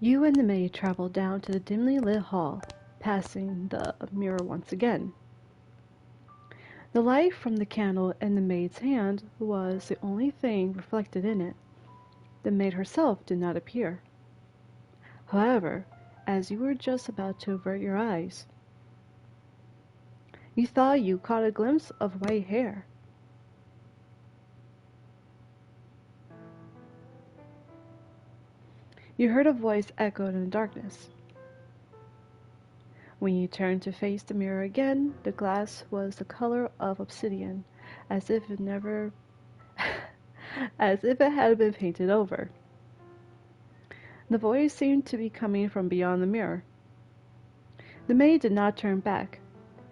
You and the maid traveled down to the dimly lit hall, passing the mirror once again. The light from the candle in the maid's hand was the only thing reflected in it. The maid herself did not appear. However, as you were just about to avert your eyes, you thought you caught a glimpse of white hair. You heard a voice echoed in the darkness. When you turned to face the mirror again, the glass was the color of obsidian, as if it never as if it had been painted over. The voice seemed to be coming from beyond the mirror. The maid did not turn back,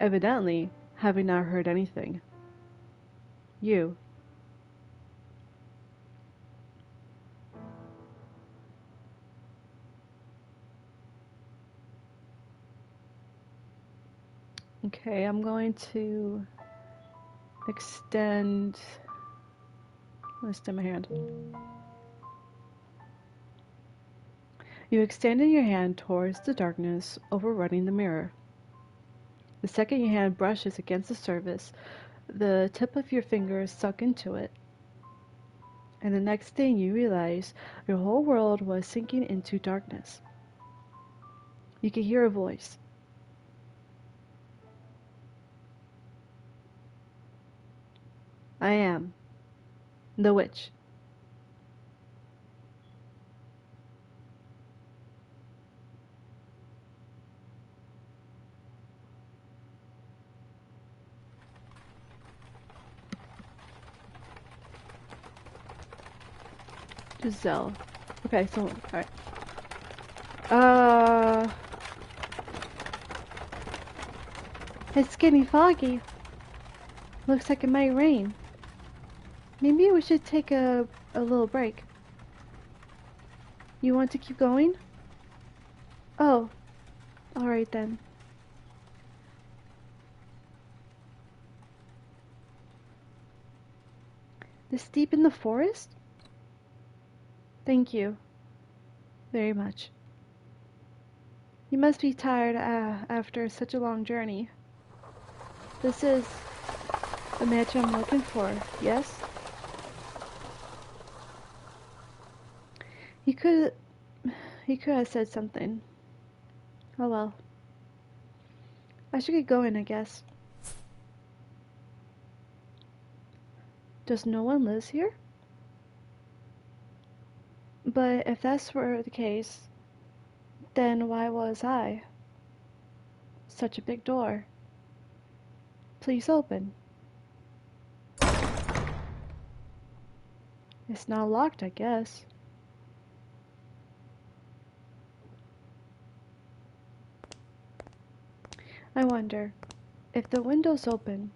evidently having not heard anything. You. Okay, I'm going to extend my hand. You extended your hand towards the darkness overrunning the mirror. The second your hand brushes against the surface, the tip of your finger sunk into it. And the next thing you realize, your whole world was sinking into darkness. You could hear a voice. I am the witch. Giselle. Okay, so, alright. It's getting foggy. Looks like it might rain. Maybe we should take a little break. You want to keep going? Oh, alright then. This deep in the forest? Thank you. Very much. You must be tired after such a long journey. This is the match I'm looking for, yes? He could have said something. Oh well. I should get going, I guess. Does no one live here? But if that's were the case, then why was I? Such a big door. Please open. It's not locked, I guess. I wonder if the window's open.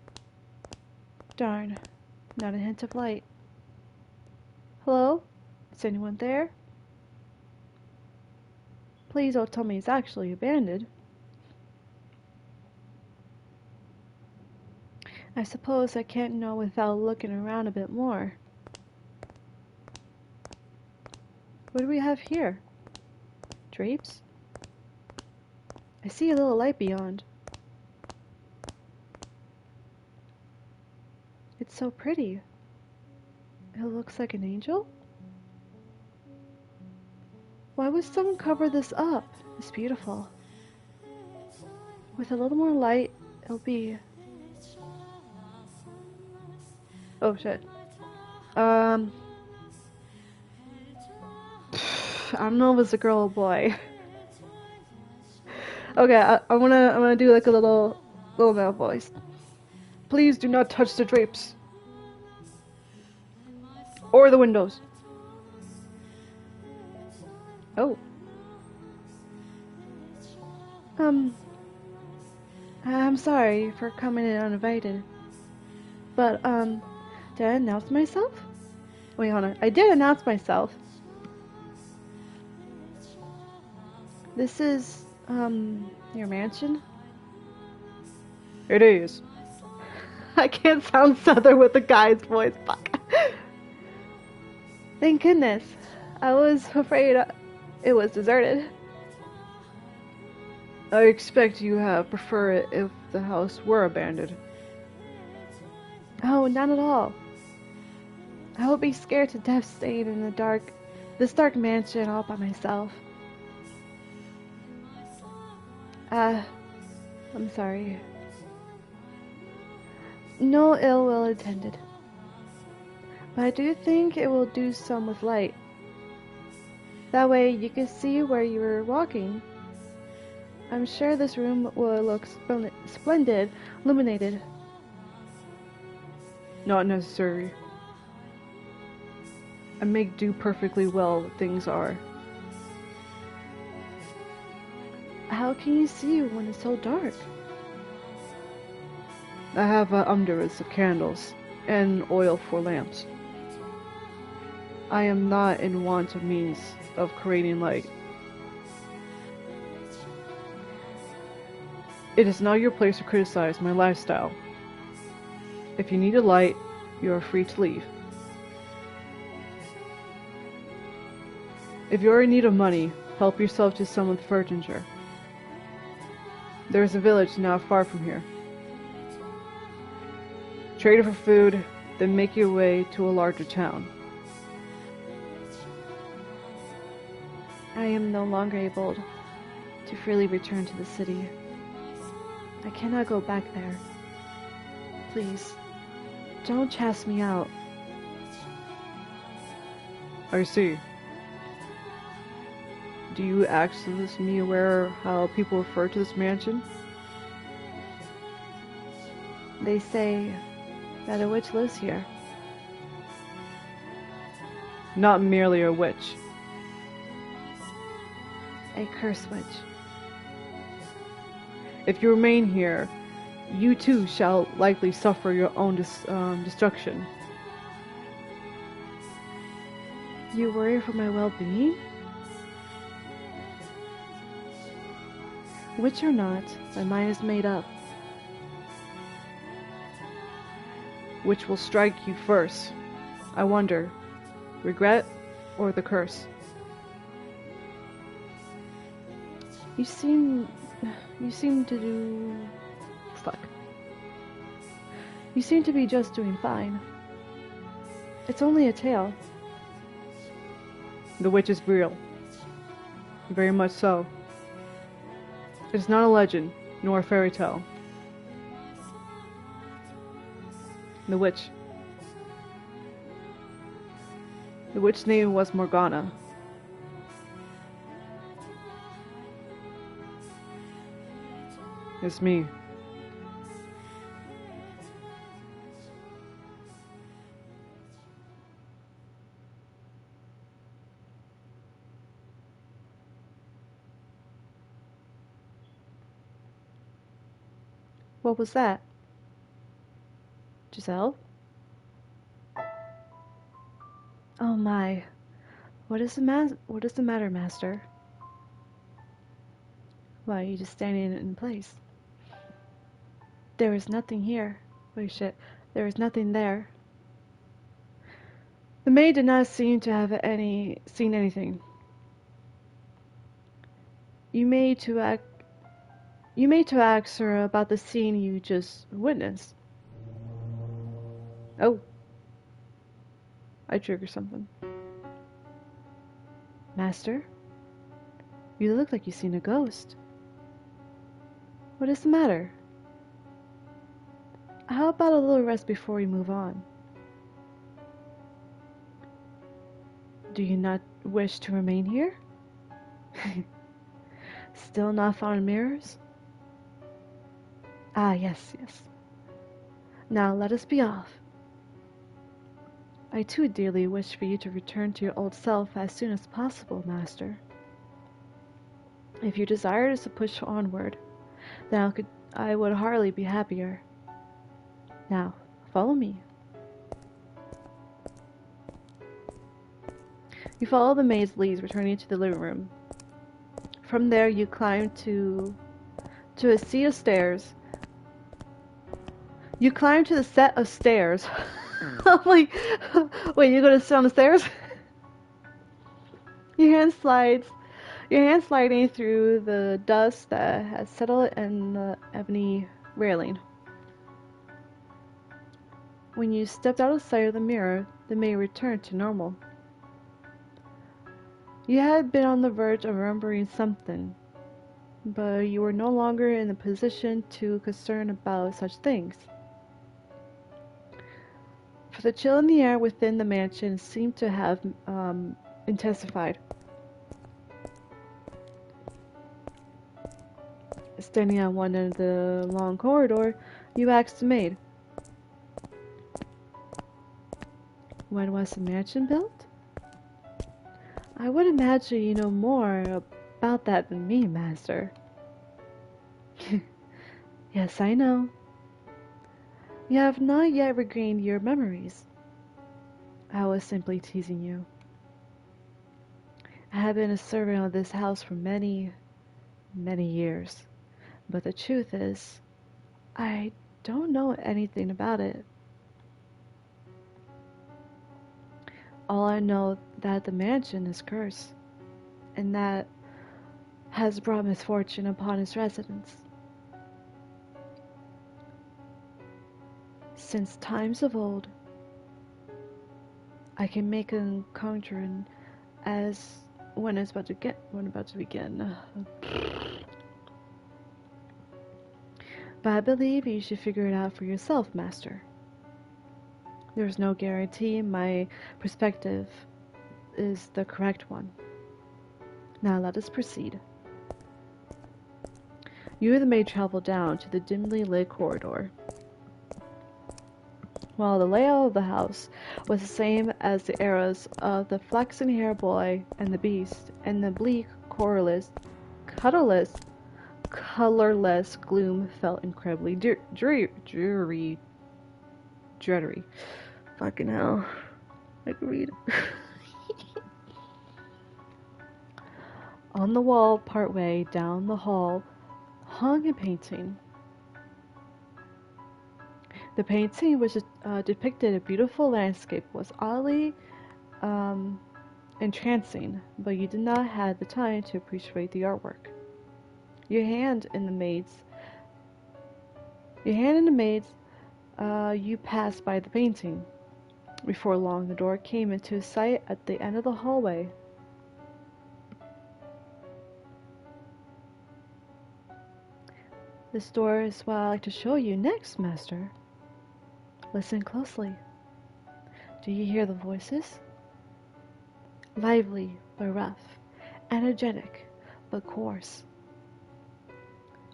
Darn, not a hint of light. Hello? Is anyone there? Please don't tell me it's actually abandoned. I suppose I can't know without looking around a bit more. What do we have here? Drapes? I see a little light beyond. It's so pretty. It looks like an angel? Why would someone cover this up? It's beautiful. With a little more light, it'll be... Oh shit. I don't know if it's a girl or boy. Okay, I'm gonna do like a little male voice. Please do not touch the drapes. Or the windows. Oh. I'm sorry for coming in uninvited. But, did I announce myself? Wait, hold on. I did announce myself. This is, your mansion? It is. I can't sound southern with the guy's voice. Fuck. Thank goodness. I was afraid It was deserted. I expect you have prefer it if the house were abandoned. Oh, not at all. I would be scared to death staying in this dark mansion all by myself. I'm sorry. No ill will intended. But I do think it will do some with light. That way you can see where you were walking. I'm sure this room will look splendid, illuminated. Not necessary. I make do perfectly well things are. How can you see when it's so dark? I have unders of candles and oil for lamps. I am not in want of means of creating light. It is not your place to criticize my lifestyle. If you need a light, you are free to leave. If you are in need of money, help yourself to some of the furniture. There is a village not far from here. Trade it for food, then make your way to a larger town. I am no longer able to freely return to the city. I cannot go back there. Please, don't cast me out. I see. Do you access me aware how people refer to this mansion? They say that a witch lives here. Not merely a witch. A cursed witch. If you remain here, you too shall likely suffer your own destruction. You worry for my well-being? Witch or not, my mind is made up. Which will strike you first? I wonder. Regret or the curse? You seem to do... Fuck. You seem to be just doing fine. It's only a tale. The witch is real. Very much so. It is not a legend, nor a fairy tale. The witch. The witch's name was Morgana. It's me. What was that? Giselle? Oh my. What is the matter, Master? Why, are you just standing in place? There is nothing here. Wait, shit. There is nothing there. The maid did not seem to have seen anything. You made to ask her about the scene you just witnessed. Oh. I triggered something. Master? You look like you've seen a ghost. What is the matter? How about a little rest before we move on? Do you not wish to remain here? Still not found mirrors? Ah, yes. Now let us be off. I too dearly wish for you to return to your old self as soon as possible, Master. If your desire is to push onward, then I would hardly be happier. Now, follow me. You follow the maid's leads, returning to the living room. From there, you climb to a set of stairs. You climb to the set of stairs. I'm like, wait, you're gonna sit on the stairs? Your hand slides Your hand sliding through the dust that had settled in the ebony railing. When you stepped out of sight of the mirror, the maid returned to normal. You had been on the verge of remembering something, but you were no longer in a position to concern about such things. For the chill in the air within the mansion seemed to have intensified. Standing on one end of the long corridor, you asked the maid, "When was the mansion built?" "I would imagine you know more about that than me, master." "Yes, I know. You have not yet regained your memories." "I was simply teasing you. I have been a servant of this house for many, many years, but the truth is, I don't know anything about it. All I know that the mansion is cursed, and that has brought misfortune upon its residents. Since times of old, I can make a conjuring as when it's about to begin. But I believe you should figure it out for yourself, master. There's no guarantee my perspective is the correct one. Now let us proceed." You and the maid travel down to the dimly lit corridor. While the layout of the house was the same as the eras of the flaxen-haired boy and the beast, and the bleak, colorless gloom felt incredibly dreary. Fucking hell. I can read. On the wall, partway down the hall, hung a painting. The painting, which depicted a beautiful landscape, was oddly entrancing, but you did not have the time to appreciate the artwork. Your hand in the maid's, you passed by the painting. Before long, the door came into sight at the end of the hallway. This door is what I'd like to show you next, master. Listen closely. Do you hear the voices? Lively but rough, energetic but coarse.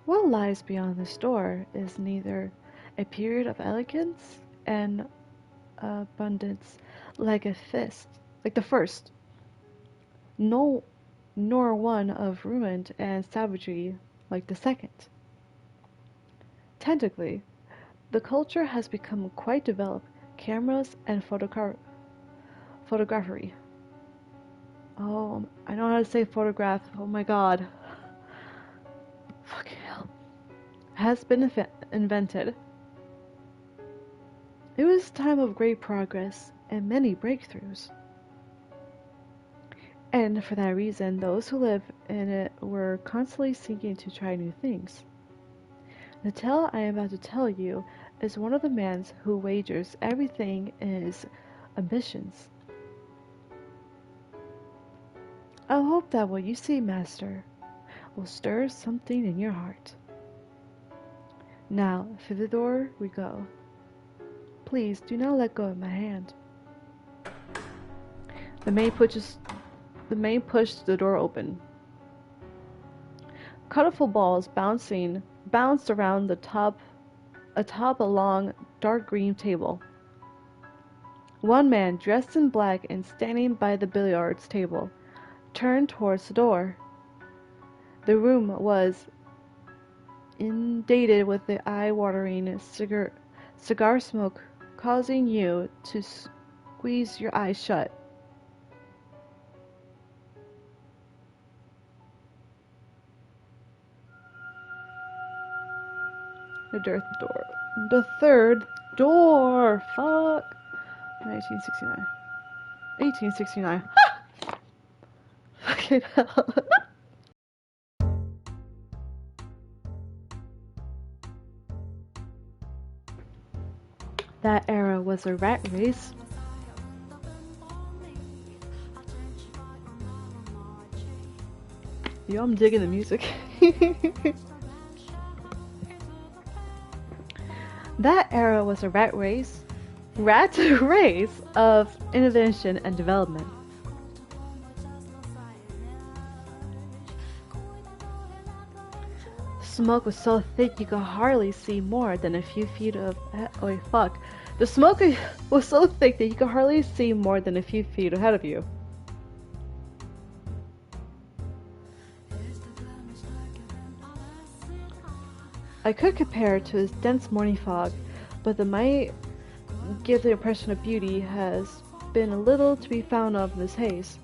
What lies beyond this door is neither a period of elegance and abundance like the first, no, nor one of ruin and savagery like the second. Technically, the culture has become quite developed. Cameras and photography. Oh, I know how to say photograph. Oh my god. Fucking hell. Has been invented. It was a time of great progress and many breakthroughs. And for that reason, those who live in it were constantly seeking to try new things. The tale I am about to tell you is one of the men who wagers everything in his ambitions. I hope that what you see, master, will stir something in your heart. Now, through the door we go. Please do not let go of my hand. The maid pushed the door open. Colorful balls bounced around atop a long, dark green table. One man, dressed in black and standing by the billiards table, turned towards the door. The room was inundated with the eye-watering cigar smoke, causing you to squeeze your eyes shut. The third door. Fuck. 1969. 1869. Fucking hell. That era was a rat race. Yo, I'm digging the music. That era was a rat race of innovation and development. Smoke was so thick you could hardly see more than a few feet of. Oh wait, fuck. The smoke was so thick that you could hardly see more than a few feet ahead of you. I could compare it to his dense morning fog, but the might give the impression of beauty has been a little to be found of in this haze.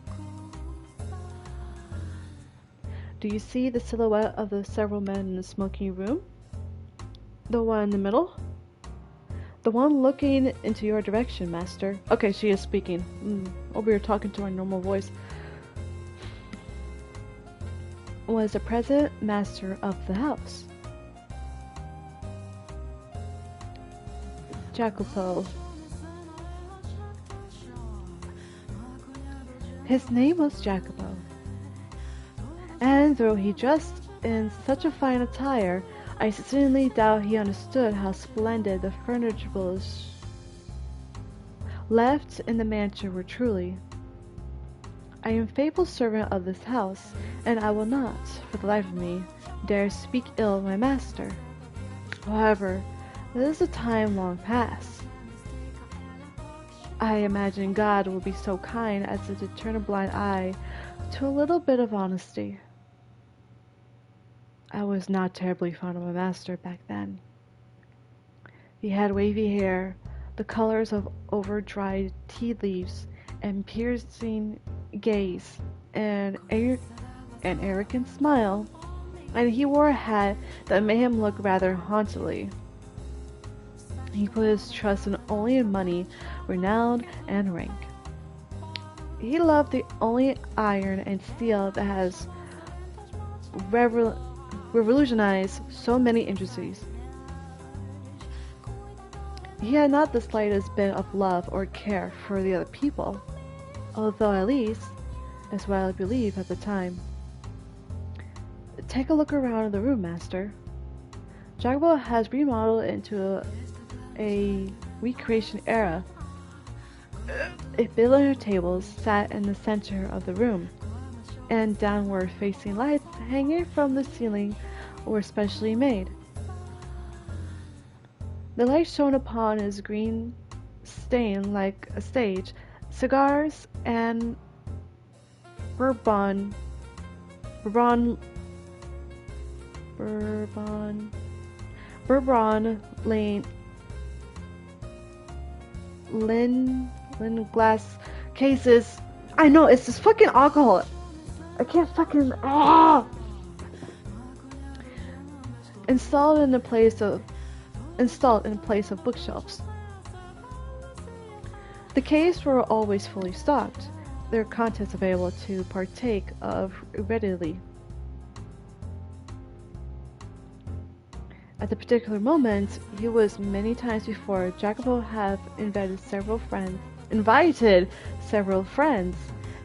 Do you see the silhouette of the several men in the smoking room? The one in the middle? The one looking into your direction, master. Okay, she is speaking. Oh, we were talking to our normal voice. Was the present master of the house. Jacopo. His name was Jacopo. And though he dressed in such a fine attire, I sincerely doubt he understood how splendid the furnishings left in the mansion were truly. I am faithful servant of this house, and I will not, for the life of me, dare speak ill of my master. However, this is a time long past. I imagine God will be so kind as to turn a blind eye to a little bit of honesty. I was not terribly fond of my master back then. He had wavy hair, the colors of over-dried tea leaves, and piercing gaze, and an arrogant smile, and he wore a hat that made him look rather haughty. He put his trust only in money, renown, and rank. He loved the only iron and steel that has revolutionized so many industries. He had not the slightest bit of love or care for the other people, although at least, that's what I believed at the time. Take a look around the room, master. Jacopo has remodeled into a recreation era. A billiard table sat in the center of the room, and downward-facing lights hanging from the ceiling were specially made. The light shone upon his green stain like a stage, cigars, and bourbon lin glass cases. I know, it's this fucking alcohol. I can't fucking installed in the place of bookshelves. The cases were always fully stocked, their contents available to partake of readily. At the particular moment, he was many times before, Jacopo had invited several friends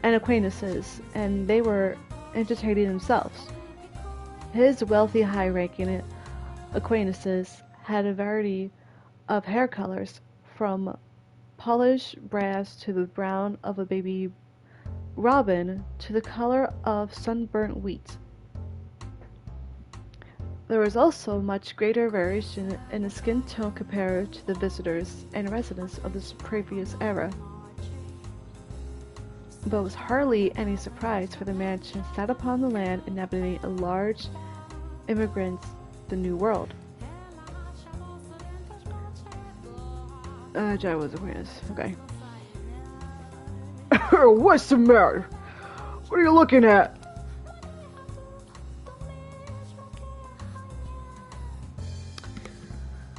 and acquaintances, and they were entertaining themselves. His wealthy, high-ranking acquaintances had a variety of hair colors, from polished brass to the brown of a baby robin to the color of sunburnt wheat. There was also much greater variation in the skin tone compared to the visitors and residents of this previous era. But it was hardly any surprise, for the mansion sat upon the land inhabiting a large immigrants the New World. Jai was acquaintance. Okay. What's the matter? What are you looking at?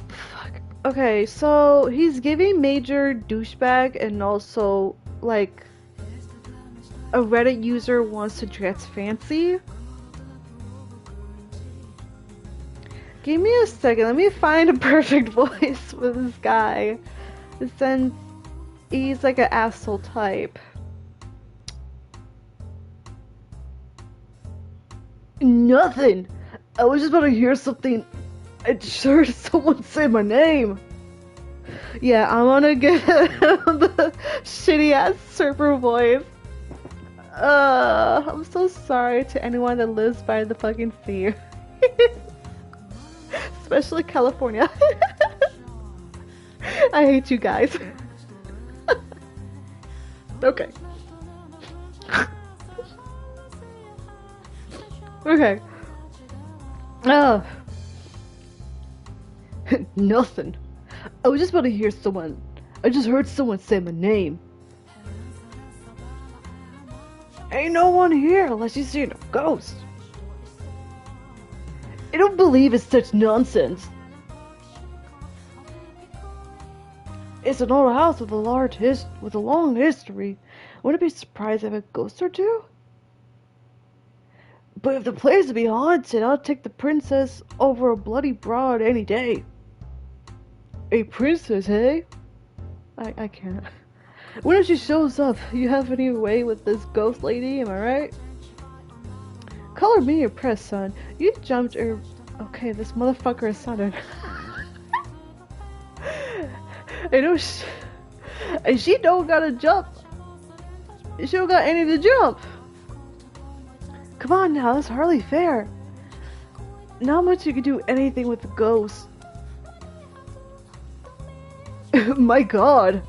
Fuck. Okay, so he's giving major douchebag, and also like a Reddit user wants to dress fancy. Give me a second, let me find a perfect voice for this guy. Since he's like an asshole type. Nothing! I was just about to hear something. I just heard someone say my name. Yeah, I'm gonna get the shitty ass surfer voice. I'm so sorry to anyone that lives by the fucking sea. Especially California. I hate you guys. Okay. Okay. Oh. Nothing. I was just about to hear someone. I just heard someone say my name. Ain't no one here unless you see a ghost. I don't believe it's such nonsense. It's an old house with a long history. I wouldn't be surprised if a ghost or two. But if the place to be haunted, I'll take the princess over a bloody broad any day. A princess, hey? I can't. When she shows up, you have any way with this ghost lady, am I right? Color me impressed, son. You jumped or... Okay, this motherfucker is sounded. I know and she don't gotta jump. She don't got any to jump. Come on now, that's hardly fair. Not much you can do anything with the ghost. My god.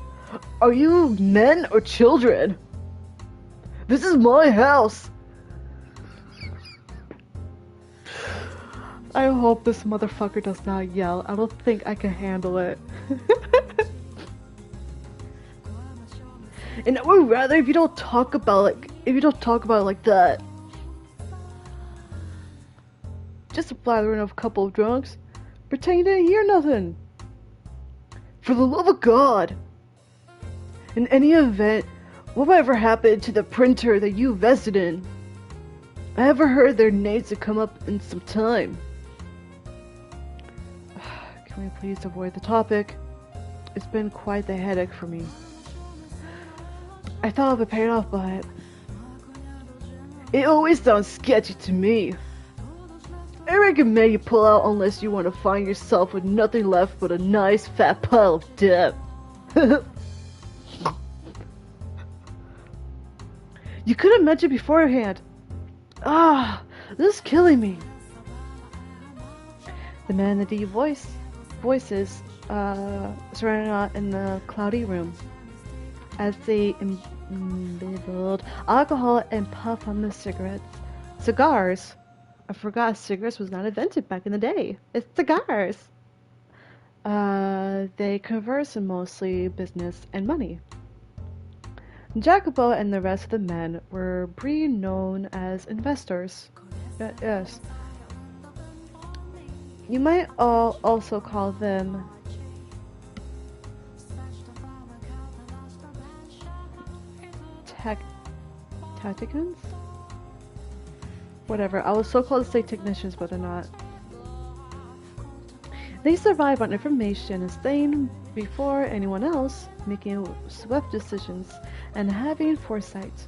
Are you men or children? This is my house. I hope this motherfucker does not yell. I don't think I can handle it. And I would rather if you don't talk about it like that. Just a blathering of a couple of drunks. Pretend you didn't hear nothing. For the love of God. In any event, whatever happened to the printer that you invested in? I haven't heard their names to come up in some time. Can we please avoid the topic? It's been quite the headache for me. I thought I'd be paid off by it. It always sounds sketchy to me. I recommend you pull out unless you want to find yourself with nothing left but a nice fat pile of debt. You could have mentioned beforehand. Ah, this is killing me. The man in the deep voices surrounded out in the cloudy room as they imbibed alcohol and puff on the cigars. I forgot cigarettes was not invented back in the day. It's cigars. They converse in mostly business and money. Jacopo and the rest of the men were briefly known as investors. Yes. You might also call them tacticians? Whatever, I was so close to say technicians, but they're not. They survive on information and staying before anyone else, making swift decisions, and having foresight.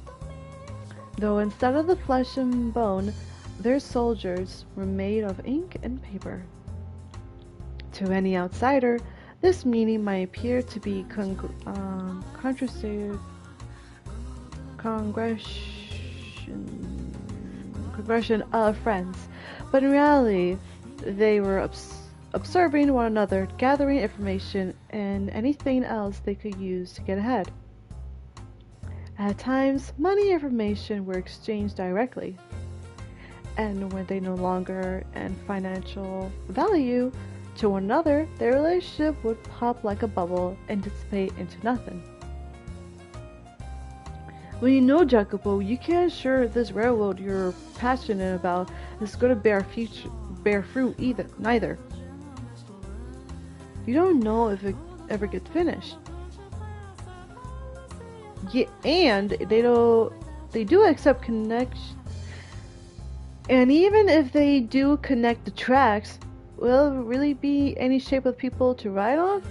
Though instead of the flesh and bone, their soldiers were made of ink and paper. To any outsider, this meaning might appear to be progression of friends, but in reality, they were observing one another, gathering information, and anything else they could use to get ahead. At times, money and information were exchanged directly, and when they no longer had financial value to one another, their relationship would pop like a bubble and dissipate into nothing. Well, you know, Jacopo, you can't assure this railroad you're passionate about is going to bear fruit neither. You don't know if it ever gets finished. Yeah, and they do accept connection. And even if they do connect the tracks, will there really be any shape of people to ride on?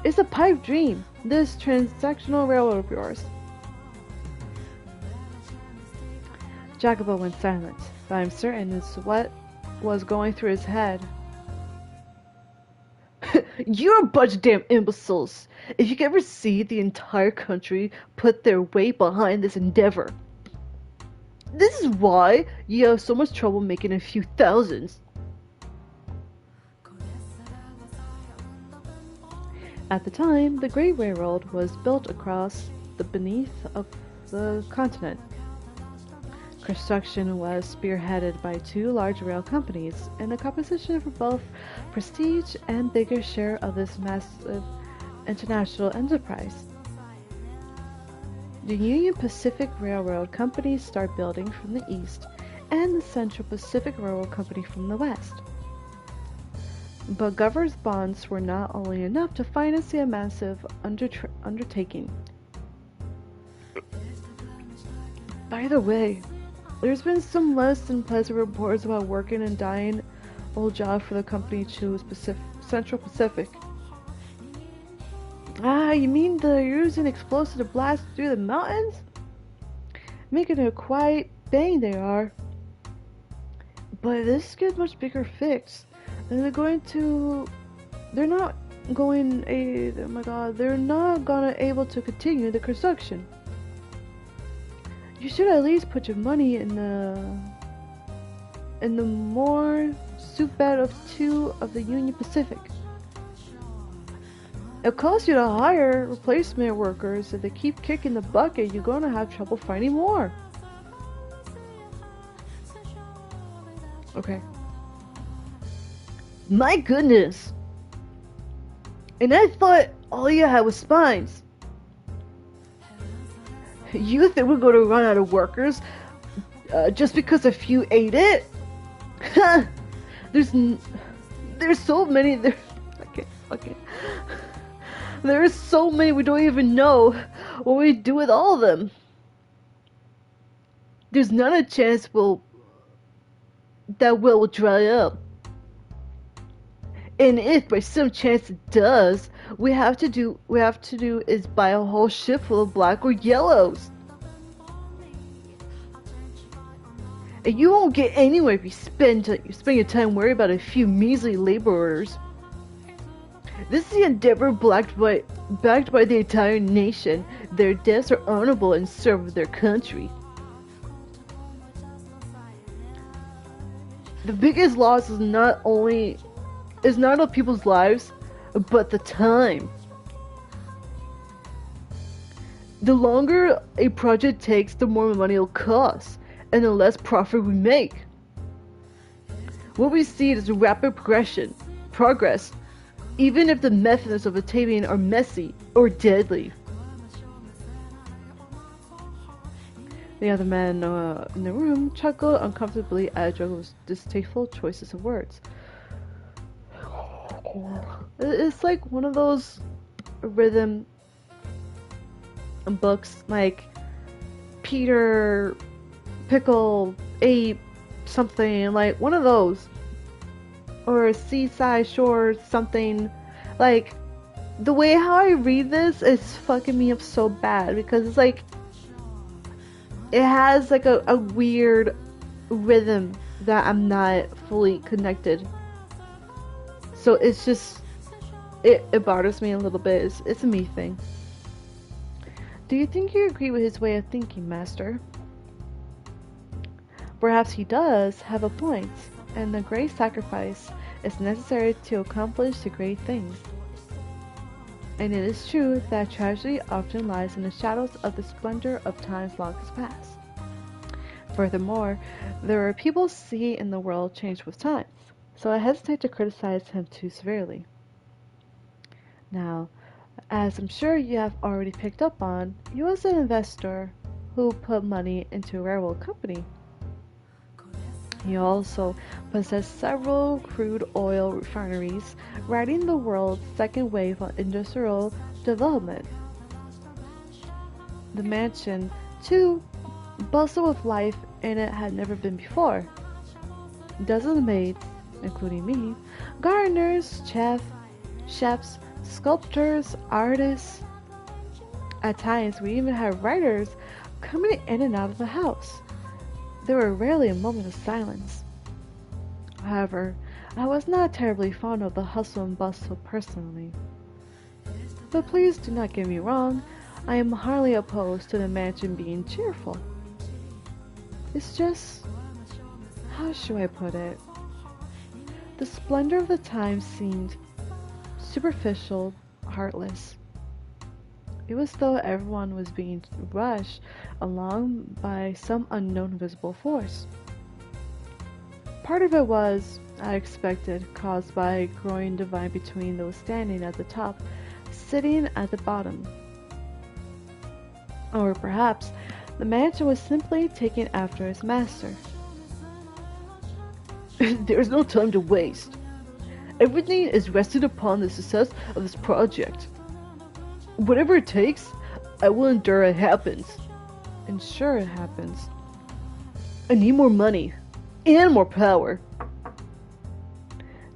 It's a pipe dream, this transactional railroad of yours. Jacobo went silent, but I'm certain it's what was going through his head. You're a bunch of damn imbeciles! If you could ever see the entire country put their weight behind this endeavor. This is why you have so much trouble making a few thousands. At the time, the Great Railroad was built across the beneath of the continent. Construction was spearheaded by two large rail companies in a competition for both prestige and bigger share of this massive international enterprise. The Union Pacific Railroad Company started building from the east, and the Central Pacific Railroad Company from the west. But governors' bonds were not only enough to finance the massive undertaking. By the way, there's been some less than pleasant reports about working and dying old job for the company chose Central Pacific. Ah, you mean they're using explosives to blast through the mountains? Making a quiet bang they are. But this gets much bigger fix. And they're not gonna able to continue the construction. You should at least put your money in the more soup bed of two of the Union Pacific. It costs you to hire replacement workers. If they keep kicking the bucket, you're gonna have trouble finding more. Okay. My goodness! And I thought all you had was spines. You think we're gonna run out of workers just because a few ate it? There's so many there. Okay. There's so many we don't even know what we do with all of them. There's not a chance that will dry up. And if by some chance it does, we have to do is buy a whole ship full of black or yellows. And you won't get anywhere if you spend your time worrying about a few measly laborers. This is the endeavor backed by the entire nation. Their deaths are honorable and serve their country. The biggest loss is not only of people's lives, but the time. The longer a project takes, the more money it'll cost, and the less profit we make. What we see is rapid progress, even if the methods of attaining are messy or deadly. The other man in the room chuckled uncomfortably at Drogo's distasteful choices of words. It's like one of those rhythm books, like Peter Pickle Ape something, like one of those, or Seaside Shore something. Like the way how I read this is fucking me up so bad because it's like it has like a weird rhythm that I'm not fully connected. So it's just, it bothers me a little bit. It's a me thing. Do you think you agree with his way of thinking, Master? Perhaps he does have a point, and the great sacrifice is necessary to accomplish the great things. And it is true that tragedy often lies in the shadows of the splendor of times long past. Furthermore, there are people see in the world change with times, so I hesitate to criticize him too severely. Now, as I'm sure you have already picked up on, he was an investor who put money into a railroad company. He also possessed several crude oil refineries, riding the world's second wave of industrial development. The mansion, too, bustled with life in it had never been before. Dozens of maids, including me, gardeners, chefs, Sculptors, artists. At times, we even had writers coming in and out of the house. There were rarely a moment of silence. However, I was not terribly fond of the hustle and bustle personally. But please do not get me wrong, I am hardly opposed to the mansion being cheerful. It's just, how should I put it? The splendor of the time seemed superficial, heartless. It was though everyone was being rushed along by some unknown visible force. Part of it was, I expected, caused by a growing divide between those standing at the top, sitting at the bottom. Or perhaps the mansion was simply taking after its master. There's no time to waste. Everything is rested upon the success of this project. Whatever it takes, I will endure it happens. And sure it happens. I need more money. And more power.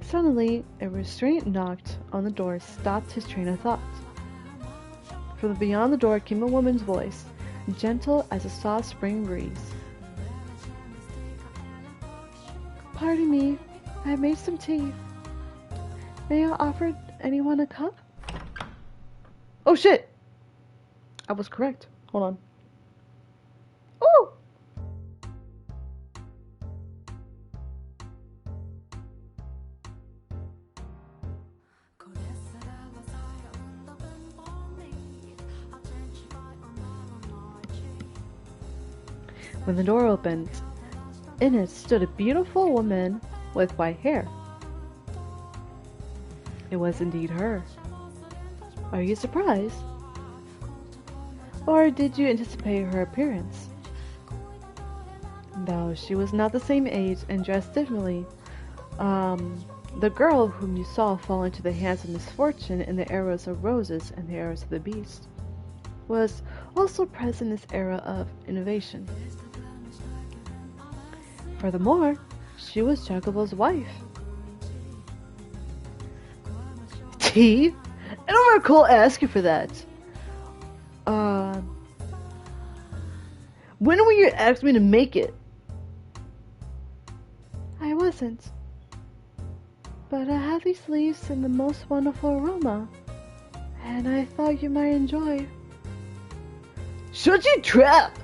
Suddenly, a restraint knocked on the door stopped his train of thought. From beyond the door came a woman's voice, gentle as a soft spring breeze. Pardon me, I made some tea. May I offer anyone a cup? Oh shit! I was correct. Hold on. Oh! When the door opened, in it stood a beautiful woman with white hair. It was indeed her. Are you surprised? Or did you anticipate her appearance? Though she was not the same age and dressed differently, the girl whom you saw fall into the hands of misfortune in the eras of roses and the eras of the beast was also present in this era of innovation. Furthermore, she was Jacobo's wife. Tea? I don't recall asking for that. When were you asking me to make it? I wasn't. But I have these leaves in the most wonderful aroma, and I thought you might enjoy. Shut your trap!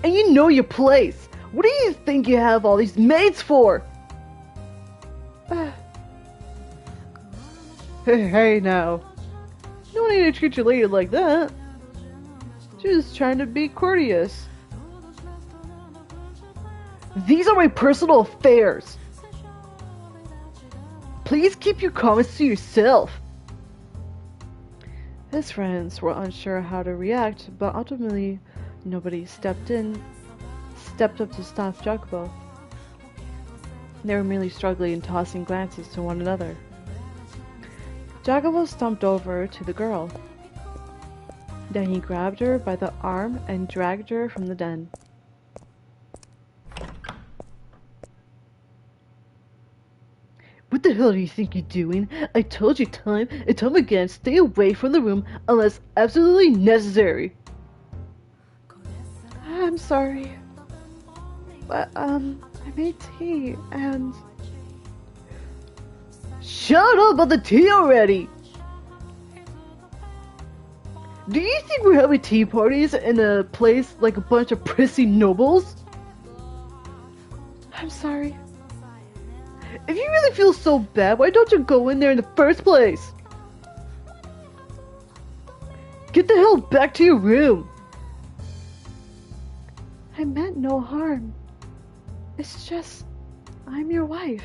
And you know your place! What do you think you have all these maids for? Hey now. You don't need to treat your lady like that. She was trying to be courteous. These are my personal affairs. Please keep your comments to yourself. His friends were unsure how to react, but ultimately nobody stepped up to stop Jacobo. They were merely struggling and tossing glances to one another. Jacobo stumped over to the girl. Then he grabbed her by the arm and dragged her from the den. What the hell do you think you're doing? I told you time and time again, stay away from the room unless absolutely necessary. I'm sorry. But, I made tea and... Shut up about the tea already! Do you think we're having tea parties in a place like a bunch of prissy nobles? I'm sorry. If you really feel so bad, why don't you go in there in the first place? Get the hell back to your room! I meant no harm. It's just, I'm your wife.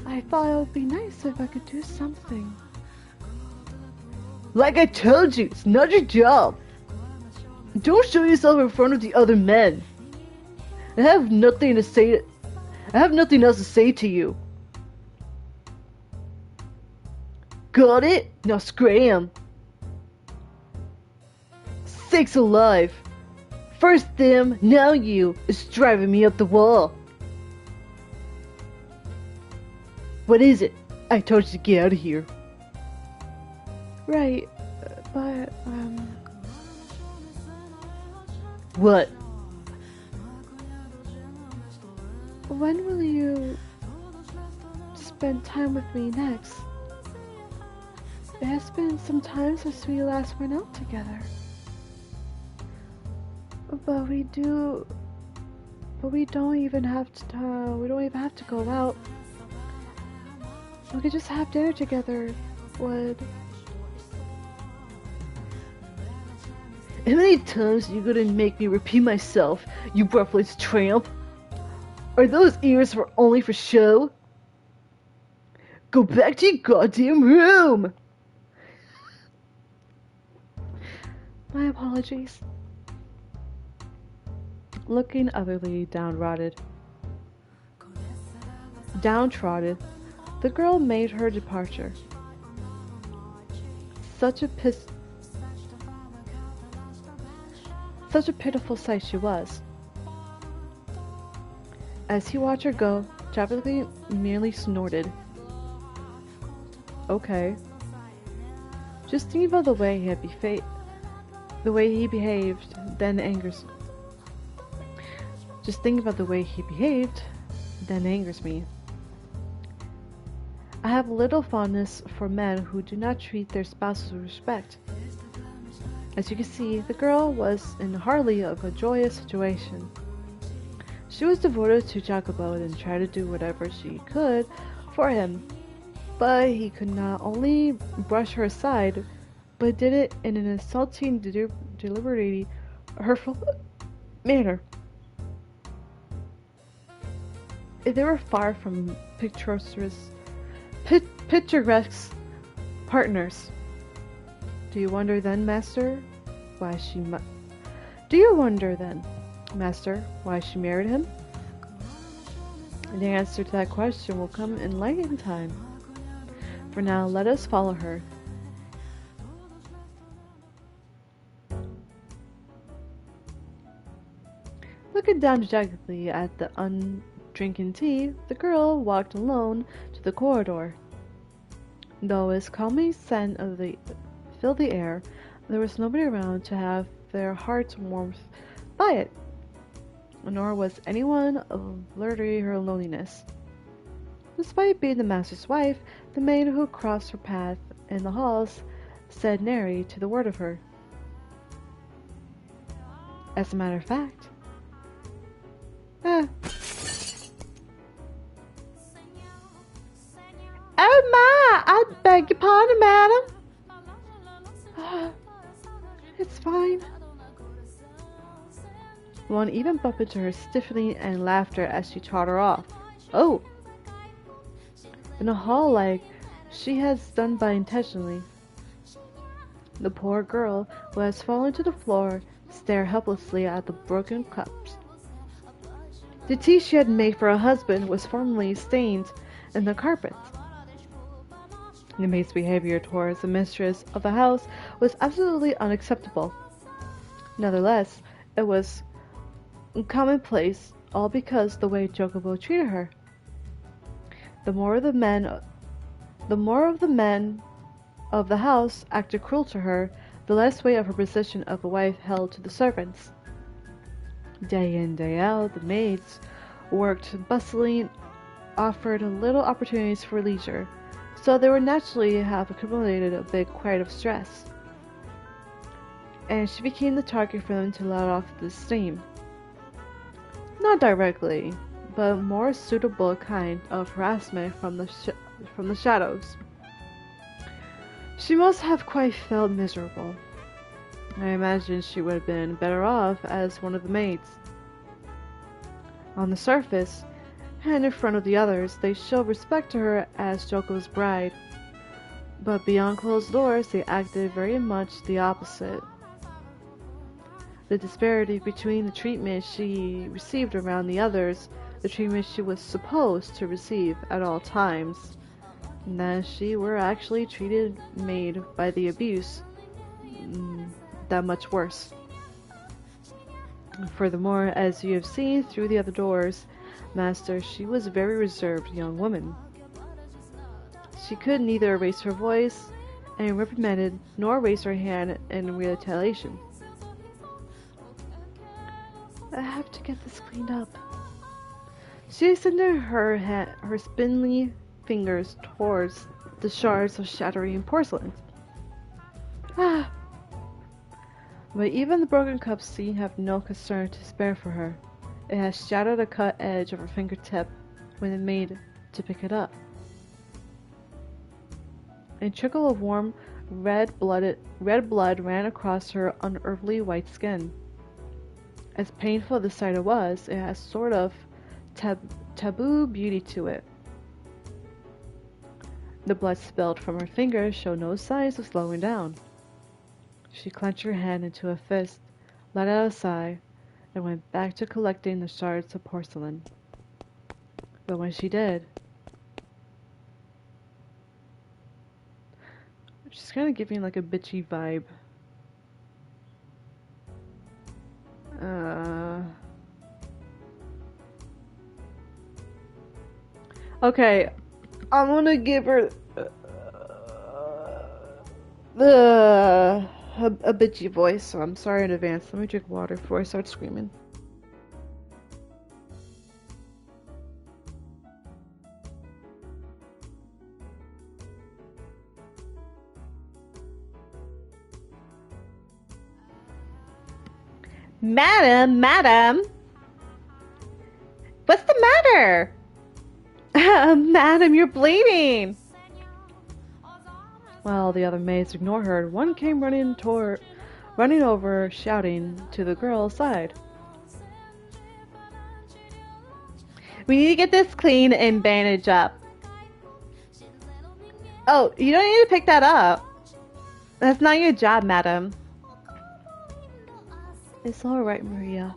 I thought it would be nice if I could do something. Like I told you, it's not your job. Don't show yourself in front of the other men. I have nothing else to say to you. Got it? Now scram. Sakes alive. First them, now you. It's driving me up the wall. What is it? I told you to get out of here. Right, but, What? when will you spend time with me next? It has been some time since we last went out together. But we don't even have to go out. We could just have dinner together. Would How many times are you gonna make me repeat myself, you breathless tramp? Are those ears for only for show? Go back to your goddamn room! my apologies. Looking utterly downtrodden, the girl made her departure. Such a pitiful sight she was. As he watched her go, Chapelby merely snorted. Okay. Just think about the way he behaved, then angers. Just think about the way he behaved, then angers me. I have little fondness for men who do not treat their spouses with respect. As you can see, the girl was in hardly of a joyous situation. She was devoted to Jacobo and tried to do whatever she could for him, but he could not only brush her aside, but did it in an insulting, deliberately hurtful manner. They were far from picturesque partners. Do you wonder then, Master, why she married him? The answer to that question will come in light in time. For now, let us follow her. Looking down dejectedly at the undrinking tea, the girl walked alone to the corridor. Though its calming scent filled the air, there was nobody around to have their hearts warmed by it, nor was anyone alerting her loneliness. Despite being the master's wife, the maid who crossed her path in the halls said nary to the word of her. As a matter of fact, Oh my! I beg your pardon, madam. It's fine. One even bumped into her stiffly and laughter as she trotted off. Oh! In a hall like she has done by intentionally. The poor girl, who has fallen to the floor, stared helplessly at the broken cups. The tea she had made for her husband was formerly stained in the carpet. The maid's behavior towards the mistress of the house was absolutely unacceptable. Nevertheless, it was commonplace, all because the way Jacobo treated her. The more of the men of the house acted cruel to her, the less weight of her position of a wife held to the servants. Day in, day out, the maids worked bustling, offered little opportunities for leisure, so they would naturally have accumulated a big quite of stress. And she became the target for them to let off the steam. Not directly, but more suitable kind of harassment from the shadows. She must have quite felt miserable. I imagine she would have been better off as one of the maids. On the surface, and in front of the others, they showed respect to her as Joko's bride, but beyond closed doors they acted very much the opposite. The disparity between the treatment she received around the others, the treatment she was supposed to receive at all times, and that she were actually treated made by the abuse that much worse. Furthermore, as you have seen through the other doors, Master, she was a very reserved young woman. She could neither raise her voice, and reprimanded nor raised her hand in retaliation. I have to get this cleaned up. She extended her spindly fingers towards the shards of shattering porcelain. Ah! But even the broken cup seemed to have no concern to spare for her. It had shattered the cut edge of her fingertip when it made to pick it up. A trickle of warm, red blood ran across her unearthly white skin. As painful as the sight was, it had a sort of taboo beauty to it. The blood spilled from her fingers showed no signs of slowing down. She clenched her hand into a fist, let out a sigh, and went back to collecting the shards of porcelain. But when she did, she's kind of giving like a bitchy vibe. Okay, I'm gonna give her a bitchy voice, so I'm sorry in advance. Let me drink water before I start screaming. Madam! What's the matter? Madam, you're bleeding! While the other maids ignored her, one came running over, shouting to the girl's side. We need to get this clean and bandaged up. Oh, you don't need to pick that up. That's not your job, madam. It's alright, Maria.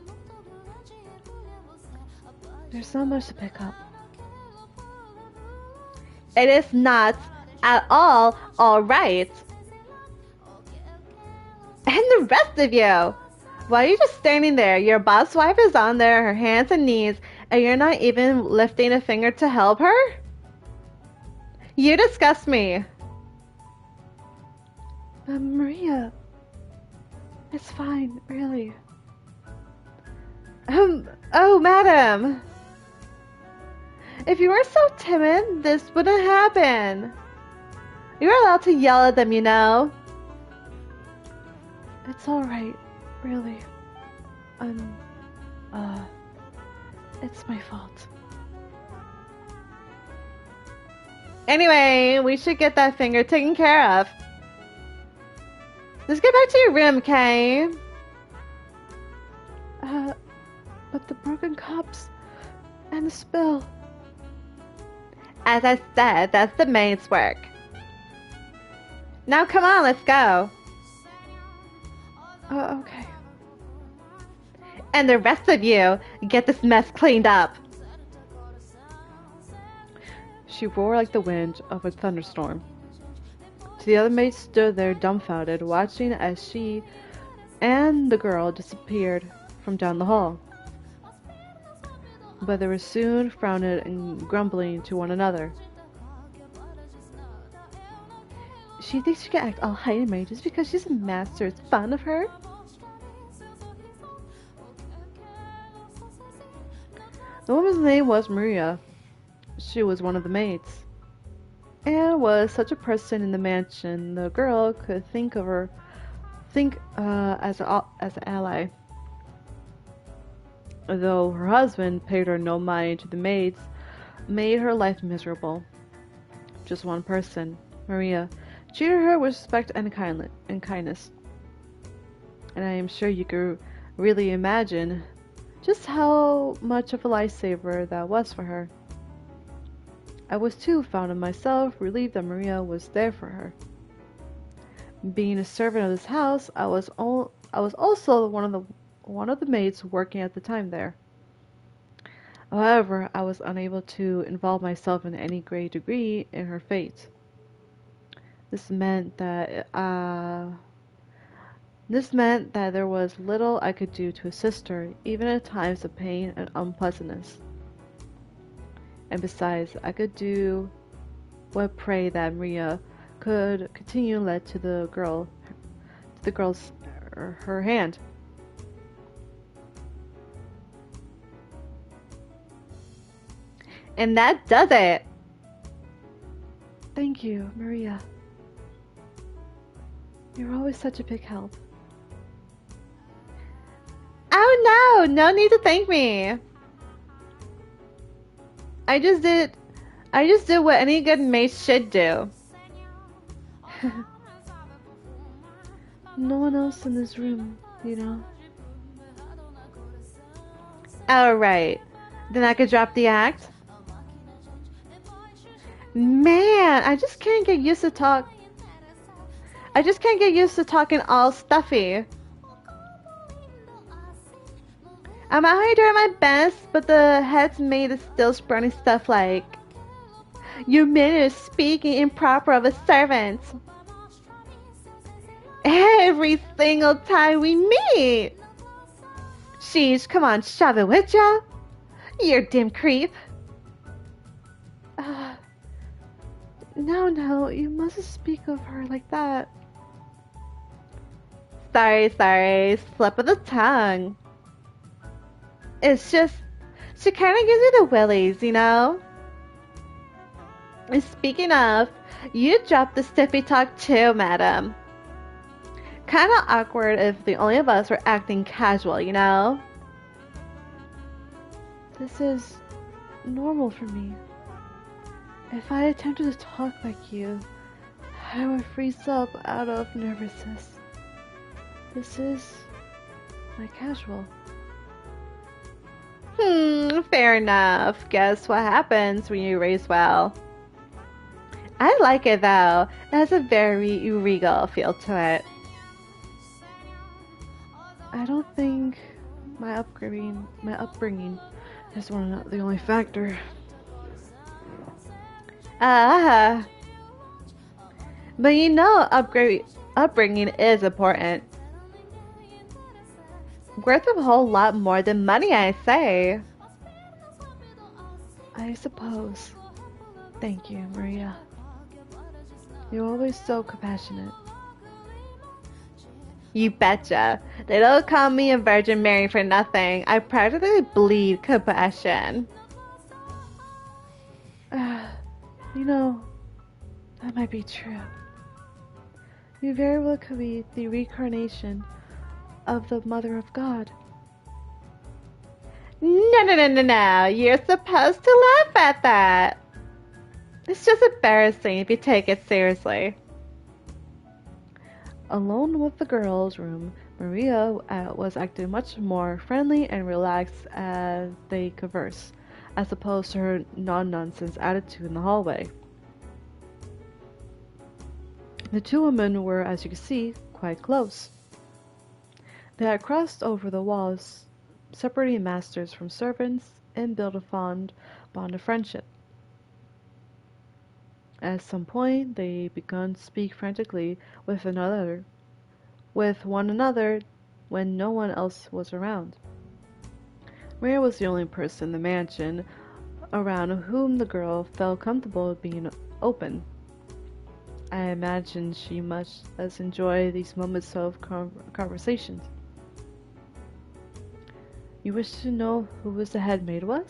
There's so much to pick up. It is not at all alright. And the rest of you! Why are you just standing there? Your boss wife is on there, her hands and knees, and you're not even lifting a finger to help her? You disgust me. Maria. It's fine, really. Oh, madam. If you weren't so timid, this wouldn't happen. You're allowed to yell at them, you know. It's alright, really. It's my fault. Anyway, we should get that finger taken care of. Let's get back to your room, okay? But the broken cups and the spill. As I said, that's the maid's work. Now come on, let's go. Okay. And the rest of you, get this mess cleaned up. She roared like the wind of a thunderstorm. The other maids stood there dumbfounded, watching as she and the girl disappeared from down the hall. But they were soon frowning and grumbling to one another. She thinks she can act all high and mighty just because she's a master is fond of her? The woman's name was Maria. She was one of the maids. And was such a person in the mansion, the girl could think as an ally. Though her husband paid her no mind to the maids, made her life miserable. Just one person, Maria, treated her with respect and kindness. And I am sure you could really imagine just how much of a lifesaver that was for her. I was too fond of myself, relieved that Maria was there for her. Being a servant of this house, I was also one of the maids working at the time there. However, I was unable to involve myself in any great degree in her fate. This meant that there was little I could do to assist her, even at times of pain and unpleasantness. And besides, I could do but pray that Maria could continue led to the girl's her hand. And that does it. Thank you, Maria. You're always such a big help. Oh no, no need to thank me. I just did what any good maid should do. No one else in this room, you know. Alright. Then I could drop the act. Man, I just can't get used to talking all stuffy. I'm out here doing my best, but the head's maid is still sprouting stuff like, "Your manner is speaking improper of a servant." Every single time we meet. Sheesh, come on, shove it with ya. You dim creep. No, you mustn't speak of her like that. Sorry, slip of the tongue. It's just, she kind of gives me the willies, you know? And speaking of, you dropped the stiffy talk too, madam. Kind of awkward if the only of us were acting casual, you know? This is normal for me. If I attempted to talk like you, I would freeze up out of nervousness. This is my casual. Fair enough. Guess what happens when you raise well? I like it though. It has a very regal feel to it. I don't think my upbringing is the only factor. But you know, upbringing is important. Worth a whole lot more than money, I say. I suppose. Thank you, Maria. You're always so compassionate. You betcha. They don't call me a Virgin Mary for nothing. I practically bleed compassion. You know, that might be true. You very well could be the reincarnation of the Mother of God. No. You're supposed to laugh at that. It's just embarrassing if you take it seriously. Alone with the girls' room, Maria was acting much more friendly and relaxed as they conversed, as opposed to her non-nonsense attitude in the hallway. The two women were, as you can see, quite close. They had crossed over the walls, separating masters from servants, and built a fond bond of friendship. At some point, they began to speak frantically with one another when no one else was around. Maria was the only person in the mansion around whom the girl felt comfortable being open. I imagine she must enjoy these moments of conversations. You wish to know who the head maid was?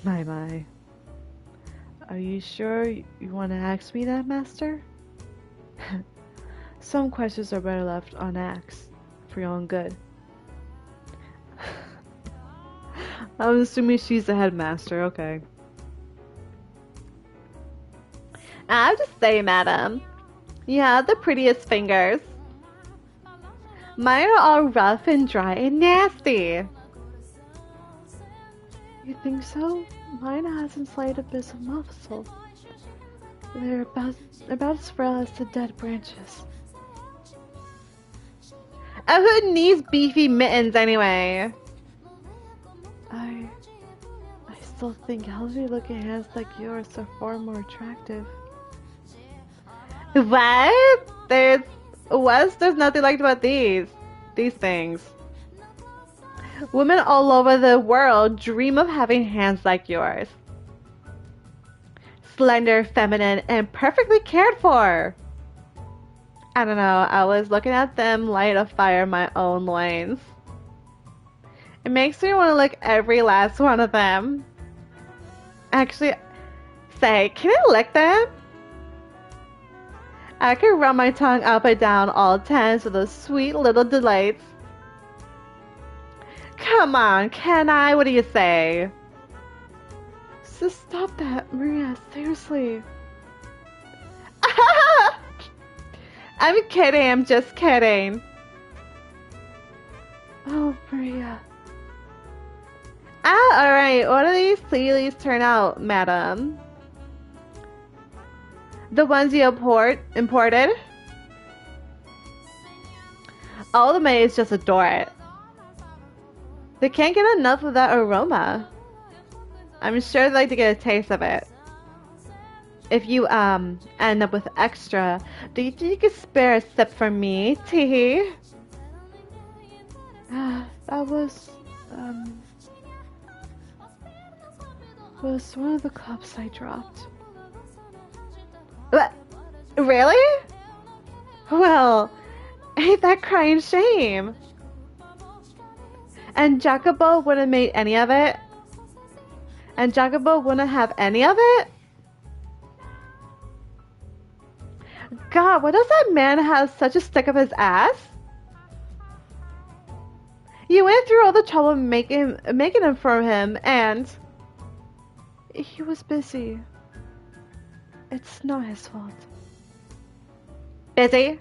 My. Are you sure you want to ask me that, Master? Some questions are better left unasked, for your own good. I'm assuming she's the headmaster, okay. I'll just say, madam, you have the prettiest fingers. Mine are all rough and dry and nasty. You think so? Mine has a slight abyss of muscle. They're about as frail as the dead branches. Who needs beefy mittens anyway? I still think healthy looking hands like yours are far more attractive. What? There's nothing like about these things. Women all over the world dream of having hands like yours. slender, feminine, and perfectly cared for. I don't know, I was looking at them light a fire in my own loins. It makes me want to lick every last one of them. Actually, say, can I lick them? I could run my tongue up and down all 10 of those sweet little delights. Come on, can I? What do you say? Just stop that, Maria, seriously. I'm kidding, I'm just kidding. Oh, Maria. Alright, what do these please turn out, madam? The ones you imported? All the maids just adore it. They can't get enough of that aroma. I'm sure they'd like to get a taste of it. If you, end up with extra, do you think you could spare a sip for me, Teehee? That was one of the cups I dropped. What? Really? Well, ain't that crying shame? And Jacobo wouldn't made any of it? And Jacobo wouldn't have any of it? God, why does that man have such a stick up his ass? You went through all the trouble making him for him, and he was busy. It's not his fault. Busy?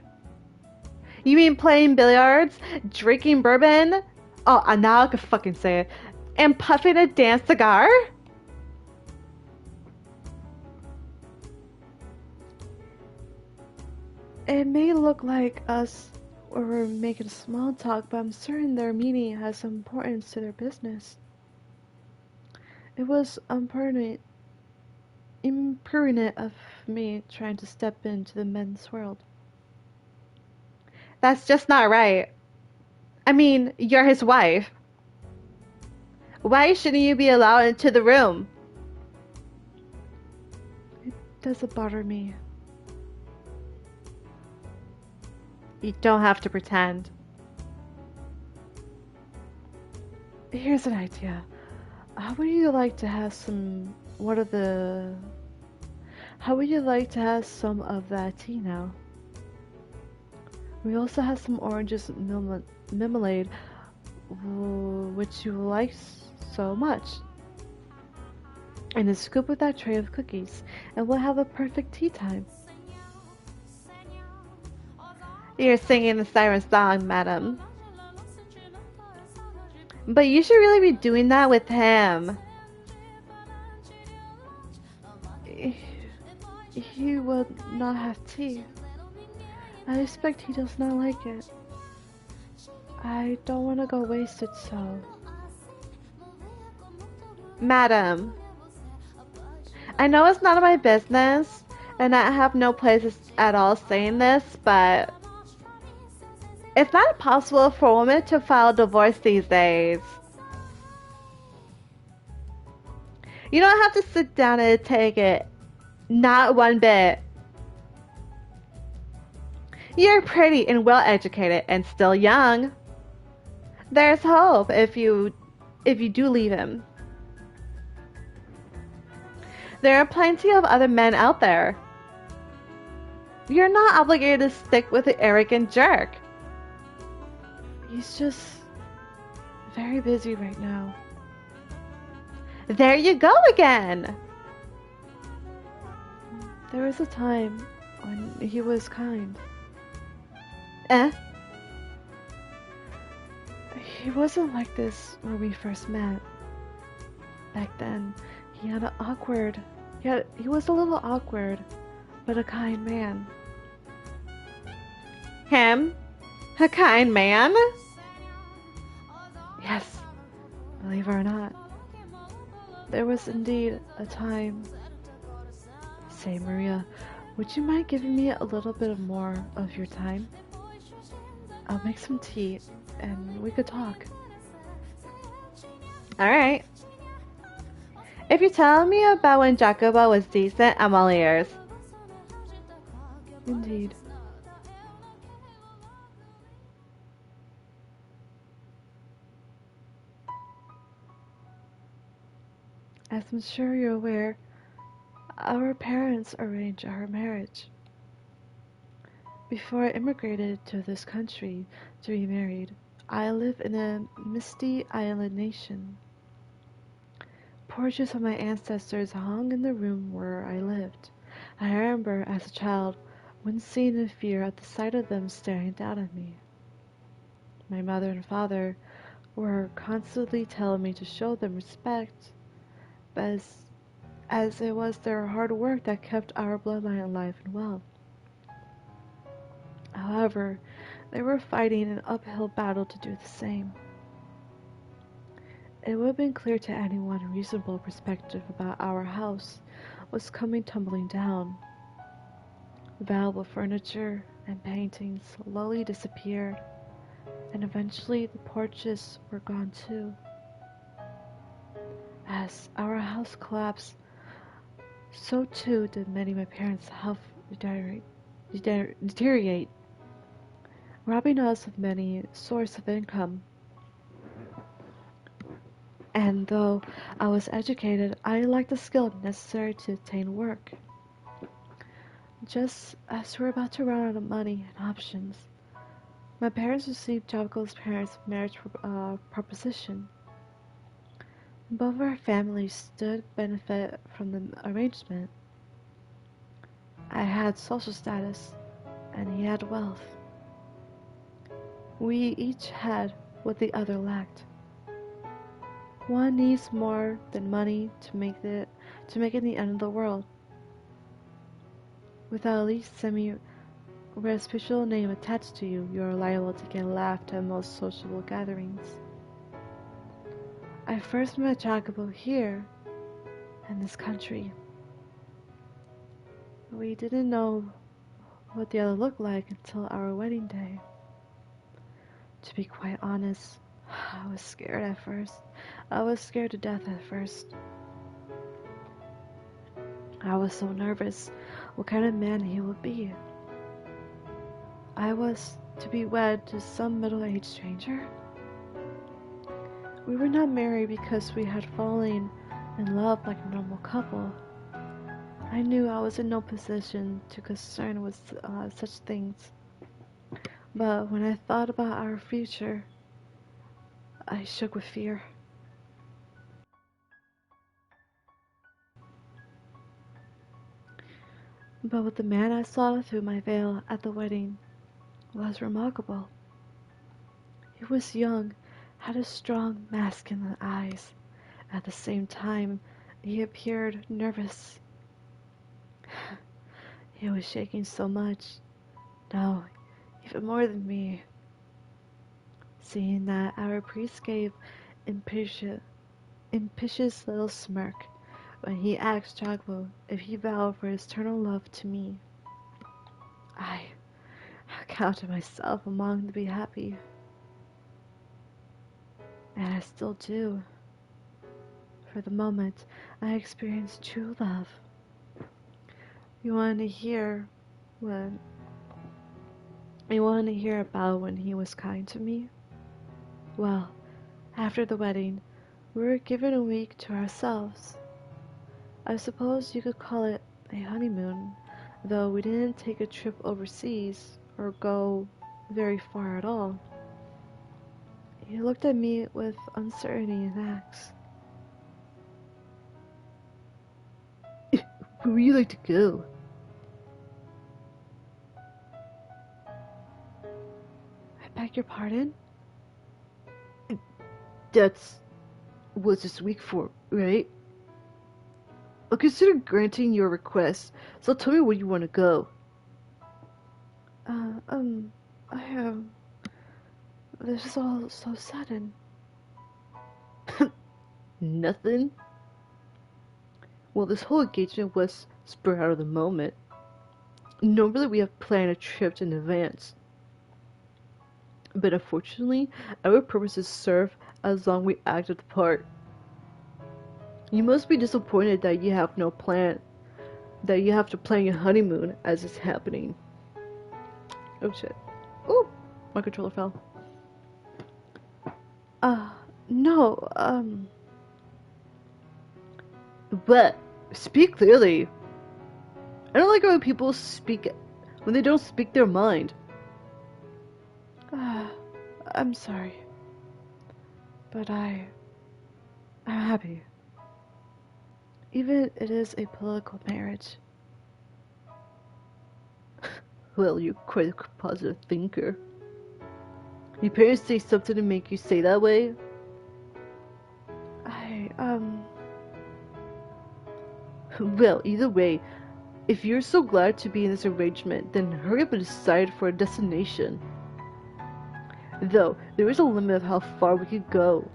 You mean playing billiards, drinking bourbon? Oh, now I can fucking say it. And puffing a damn cigar? It may look like us or we're making small talk, but I'm certain their meeting has some importance to their business. It was impertinent of me trying to step into the men's world. That's just not right. I mean, you're his wife. Why shouldn't you be allowed into the room? It doesn't bother me. You don't have to pretend. Here's an idea. How would you like to have some that tea now? We also have some oranges marmalade, which you like so much. And a scoop of that tray of cookies, and we'll have a perfect tea time. You're singing the siren song, madam. But you should really be doing that with him. He will not have tea. I expect he does not like it. I don't want to go wasted, so... Madam, I know it's none of my business, and I have no place at all saying this, but it's not possible for a woman to file divorce these days. You don't have to sit down and take it. Not one bit. You're pretty and well educated and still young. There's hope if you do leave him. There are plenty of other men out there. You're not obligated to stick with the arrogant jerk. He's just very busy right now. There you go again. There was a time when he was kind. He wasn't like this when we first met. Back then, he was a little awkward, but a kind man. Him? A kind man? Yes, believe it or not. There was indeed a time. Say, Maria, would you mind giving me a little bit more of your time? I'll make some tea, and we could talk. Alright. If you tell me about when Jacobo was decent, I'm all ears. Indeed. As I'm sure you're aware, our parents arranged our marriage. Before I immigrated to this country to be married, I lived in a misty island nation. Portraits of my ancestors hung in the room where I lived. I remember, as a child, wincing in fear at the sight of them staring down at me. My mother and father were constantly telling me to show them respect, as it was their hard work that kept our bloodline alive and well. However, they were fighting an uphill battle to do the same. It would have been clear to anyone reasonable perspective about our house was coming tumbling down. Valuable furniture and paintings slowly disappeared, and eventually the portraits were gone too. As our house collapsed, so too did many of my parents' health deteriorate, robbing us of many sources of income. And though I was educated, I lacked the skill necessary to obtain work. Just as we were about to run out of money and options, my parents received Jaco's parents' marriage proposition. Both our families stood benefit from the arrangement. I had social status, and he had wealth. We each had what the other lacked. One needs more than money to make it the end of the world. Without at least semi-respectable name attached to you, you are liable to get laughed at most sociable gatherings. I first met Jacobo here, in this country. We didn't know what the other looked like until our wedding day. To be quite honest, I was scared at first. I was scared to death at first. I was so nervous what kind of man he would be. I was to be wed to some middle-aged stranger? We were not married because we had fallen in love like a normal couple. I knew I was in no position to concern with such things. But when I thought about our future, I shook with fear. But what the man I saw through my veil at the wedding was remarkable. He was young, had a strong, masculine eyes. At the same time, he appeared nervous. He was shaking so much. No, even more than me. Seeing that, our priest gave impatient little smirk when he asked Jagwo if he vowed for his eternal love to me. I counted myself among to be happy. And I still do. For the moment, I experienced true love. You want to hear when you want to hear about when he was kind to me? Well, after the wedding, we were given a week to ourselves. I suppose you could call it a honeymoon, though we didn't take a trip overseas or go very far at all. He looked at me with uncertainty and asked, Where would you like to go? I beg your pardon? That's what's this week for, right? I'll consider granting your request, so tell me where you want to go. Uh, um, I, this is all so sudden. Nothing? Well, this whole engagement was spur out of the moment. Normally we have planned a trip in advance. But unfortunately, our purposes serve as long we acted the part. You must be disappointed that you have no plan, that you have to plan your honeymoon as it's happening. Oh shit. Oh, my controller fell. Uh, no, But, speak clearly. I don't like it when people speak, when they don't speak their mind. I'm sorry. But I'm happy. Even it is a political marriage. Well, you're quite a positive thinker. Your parents say something to make you say that way? I, Well, either way, if you're so glad to be in this arrangement, then hurry up and decide for a destination. Though, there is a limit of how far we could go.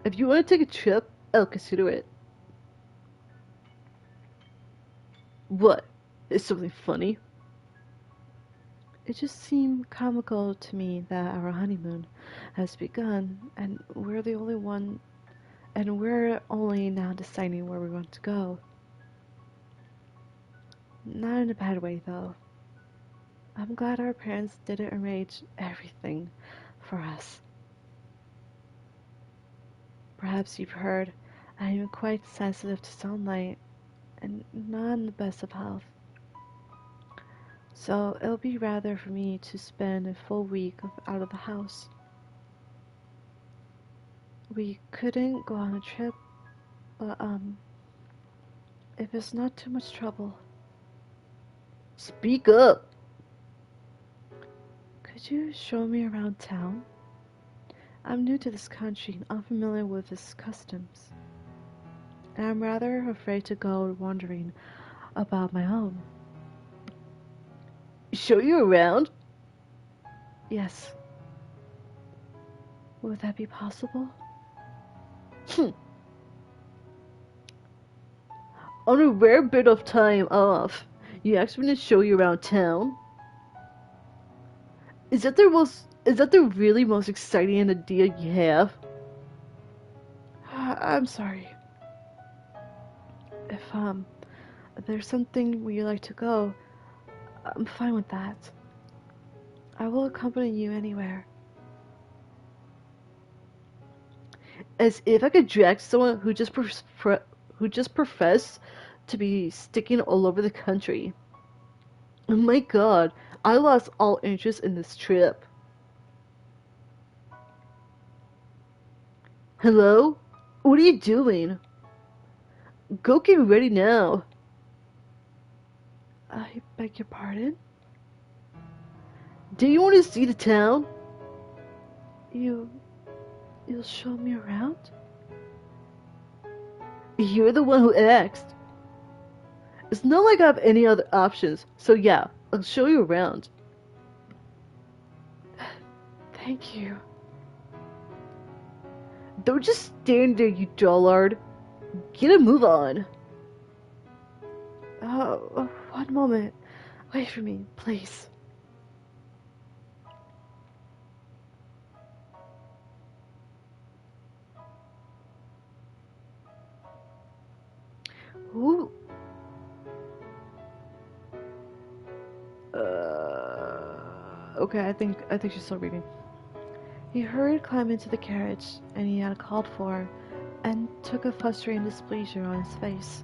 If you want to take a trip, I'll consider it. What? Is something funny? it just seemed comical to me that our honeymoon has begun, and we're only now deciding where we want to go. Not in a bad way, though. I'm glad our parents didn't arrange everything for us. Perhaps you've heard I am quite sensitive to sunlight and not in the best of health. So it'll be rather for me to spend a full week out of the house. We couldn't go on a trip, but if it's not too much trouble, Speak up! could you show me around town? I'm new to this country and unfamiliar with its customs, and I'm rather afraid to go wandering about my own. Show you around? Yes. Would that be possible? Hm. On a rare bit of time off, you asked me to show you around town? Is that the really most exciting idea you have? I'm sorry. If there's something where you like to go, I'm fine with that. I will accompany you anywhere. As if I could drag someone who just professed to be sticking all over the country. Oh my god, I lost all interest in this trip. Hello? What are you doing? Go get ready now. I beg your pardon? Do you want to see the town? You'll show me around? You're the one who asked. It's not like I have any other options, so yeah, I'll show you around. Thank you. Don't just stand there, you dullard. Get a move on. One moment. Wait for me, please. Who? Okay, I think she's still reading. He hurried, climbed into the carriage, and he had called for, and took a frustrated displeasure on his face.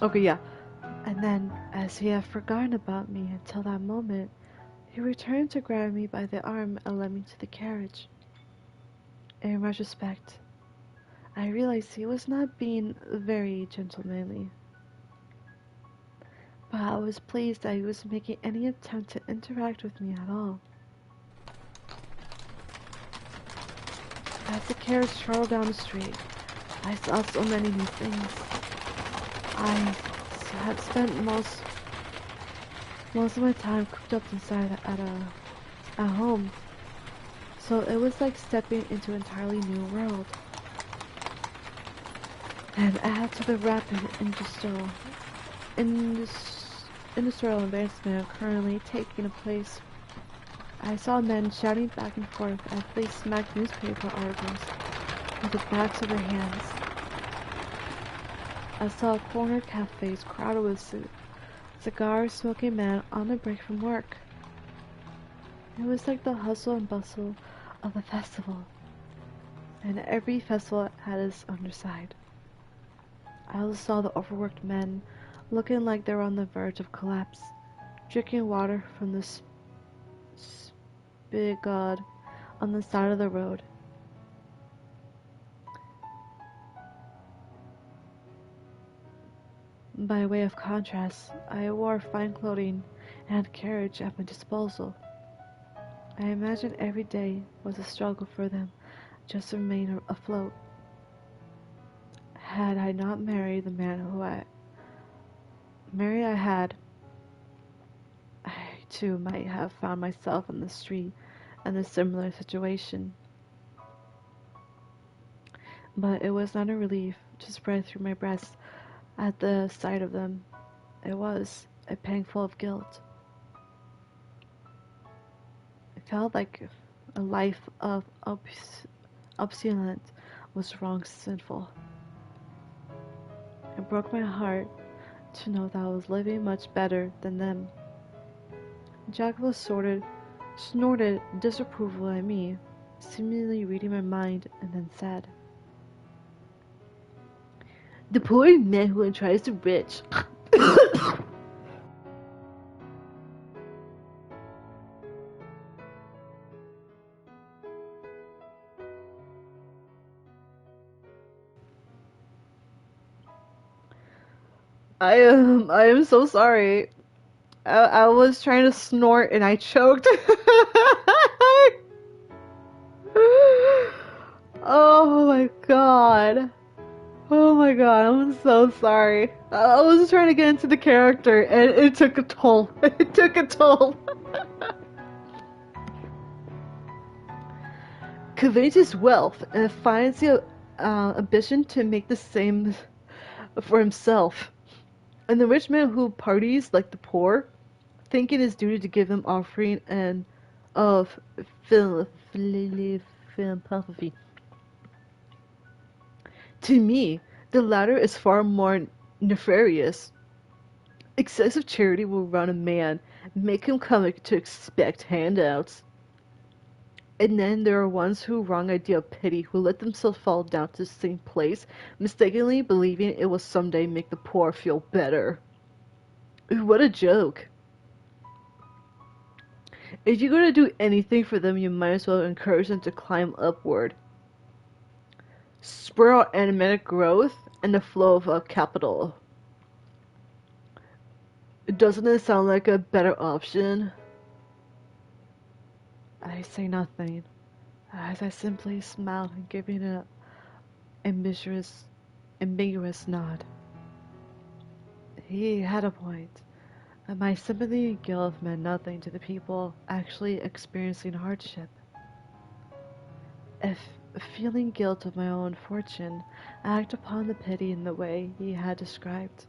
Okay, yeah. And then, as he had forgotten about me until that moment, he returned to grab me by the arm and led me to the carriage. In retrospect, I realized he was not being very gentlemanly, but I was pleased that he was making any attempt to interact with me at all. As the carriage trotted down the street, I saw so many new things. I had spent most of my time cooped up inside at home, so it was like stepping into an entirely new world. And add to the rapid industrial advancement currently taking place, I saw men shouting back and forth as they smacked newspaper articles with the backs of their hands. I saw corner cafes crowded with cigar-smoking men on a break from work. It was like the hustle and bustle of a festival, and every festival had its underside. I also saw the overworked men looking like they were on the verge of collapse, drinking water from the spigot on the side of the road. By way of contrast, I wore fine clothing and had a carriage at my disposal. I imagined every day was a struggle for them just to remain afloat. Had I not married the man who I had, I too might have found myself on the street in a similar situation. But it was not a relief to spread through my breast at the sight of them. It was a pang full of guilt. It felt like a life of obstinance was wrong, sinful. It broke my heart to know that I was living much better than them. Jacqueline snorted disapproval at me, seemingly reading my mind, and then said, The poor man who tries to rich. I am so sorry. I was trying to snort and I choked. Oh my god. Oh my god, I'm so sorry. I was trying to get into the character and it took a toll. It took a toll. Covets wealth and finds the ambition to make the same for himself. And the rich man who parties like the poor, think it his duty to give them offering and of philanthropy. To me, the latter is far more nefarious. Excessive charity will run a man, make him come to expect handouts. And then there are ones who wrong idea of pity, who let themselves fall down to the same place, mistakenly believing it will someday make the poor feel better. What a joke. If you're going to do anything for them, you might as well encourage them to climb upward. Spur out animated growth and the flow of capital. Doesn't it sound like a better option? I say nothing, as I simply smiled and giving an ambiguous nod. He had a point. My sympathy and guilt meant nothing to the people actually experiencing hardship. If feeling guilt of my own fortune, I act upon the pity in the way he had described.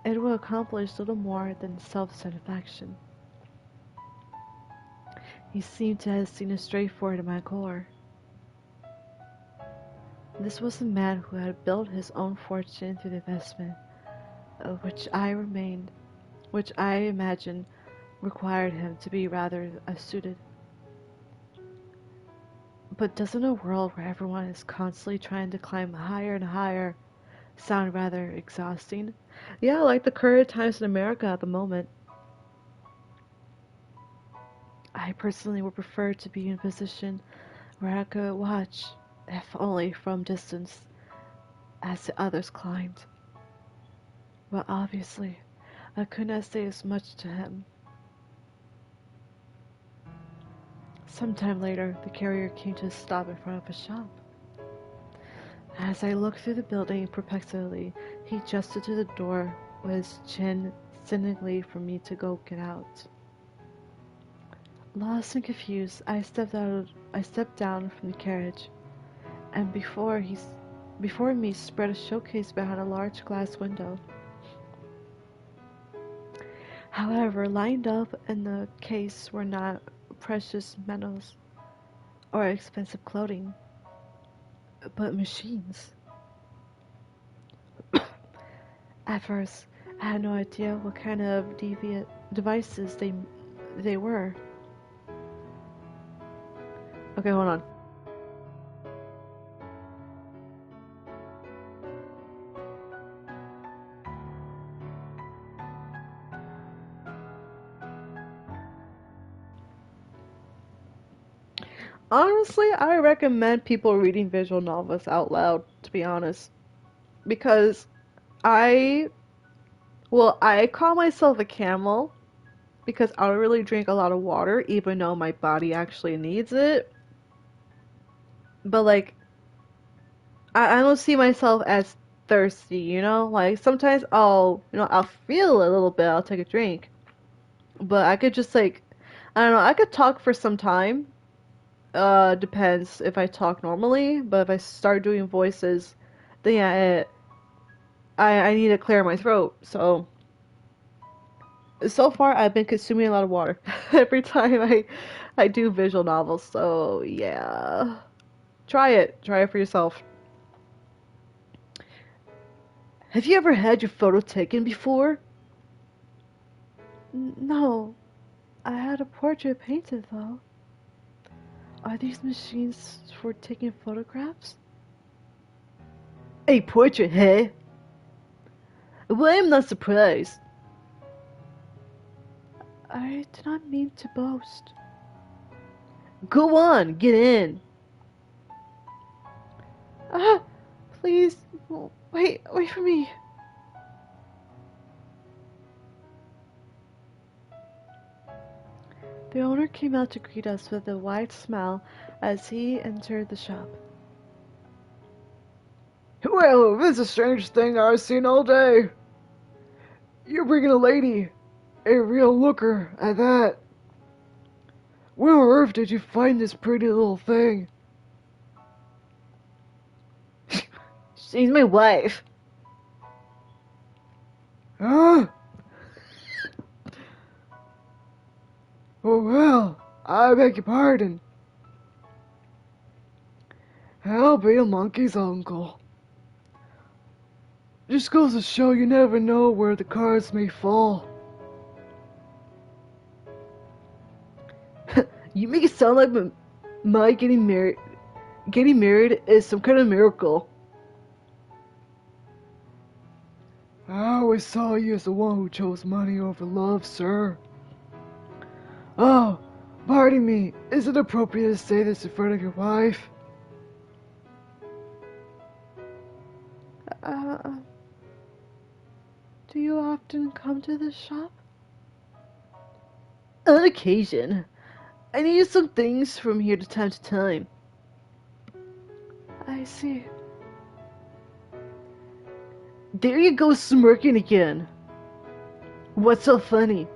It will accomplish little more than self-satisfaction. He seemed to have seen a straightforward in my core. This was a man who had built his own fortune through the investment, which I imagined required him to be rather suited. But doesn't a world where everyone is constantly trying to climb higher and higher sound rather exhausting? Yeah, like the current times in America at the moment. I personally would prefer to be in a position where I could watch, if only from distance, as the others climbed. But obviously, I could not say as much to him. Some time later, the carrier came to a stop in front of a shop. As I looked through the building perplexedly, he gestured to the door with his chin cynically for me to go get out. Lost and confused, I stepped down from the carriage, and before me spread a showcase behind a large glass window. However, lined up in the case were not precious metals or expensive clothing. But machines. At first, I had no idea what kind of deviant devices they were. Okay, hold on. Honestly, I recommend people reading visual novels out loud, to be honest. Because I, I call myself a camel because I don't really drink a lot of water, even though my body actually needs it. But like, I don't see myself as thirsty, you know? Like sometimes I'll feel a little bit, I'll take a drink. But I could just like, I don't know, I could talk for some time. Depends if I talk normally, but if I start doing voices, then yeah, I need to clear my throat. So far I've been consuming a lot of water every time I do visual novels. So yeah, try it for yourself. Have you ever had your photo taken before? No, I had a portrait painted though. Are these machines for taking photographs? A portrait, hey? Well, I'm not surprised. I did not mean to boast. Go on, get in. Ah, please, wait for me. The owner came out to greet us with a wide smile as he entered the shop. Well, this is the strangest thing I've seen all day. You're bringing a lady, a real looker at that. Where on earth did you find this pretty little thing? She's my wife. Huh? Oh well, I beg your pardon. I'll be a monkey's uncle. Just goes to show you never know where the cards may fall. You make it sound like my getting married is some kind of miracle. I always saw you as the one who chose money over love, sir. Oh, pardon me, is it appropriate to say this in front of your wife? Uh, do you often come to this shop? On occasion. I need some things from here to time. I see. There you go smirking again. What's so funny?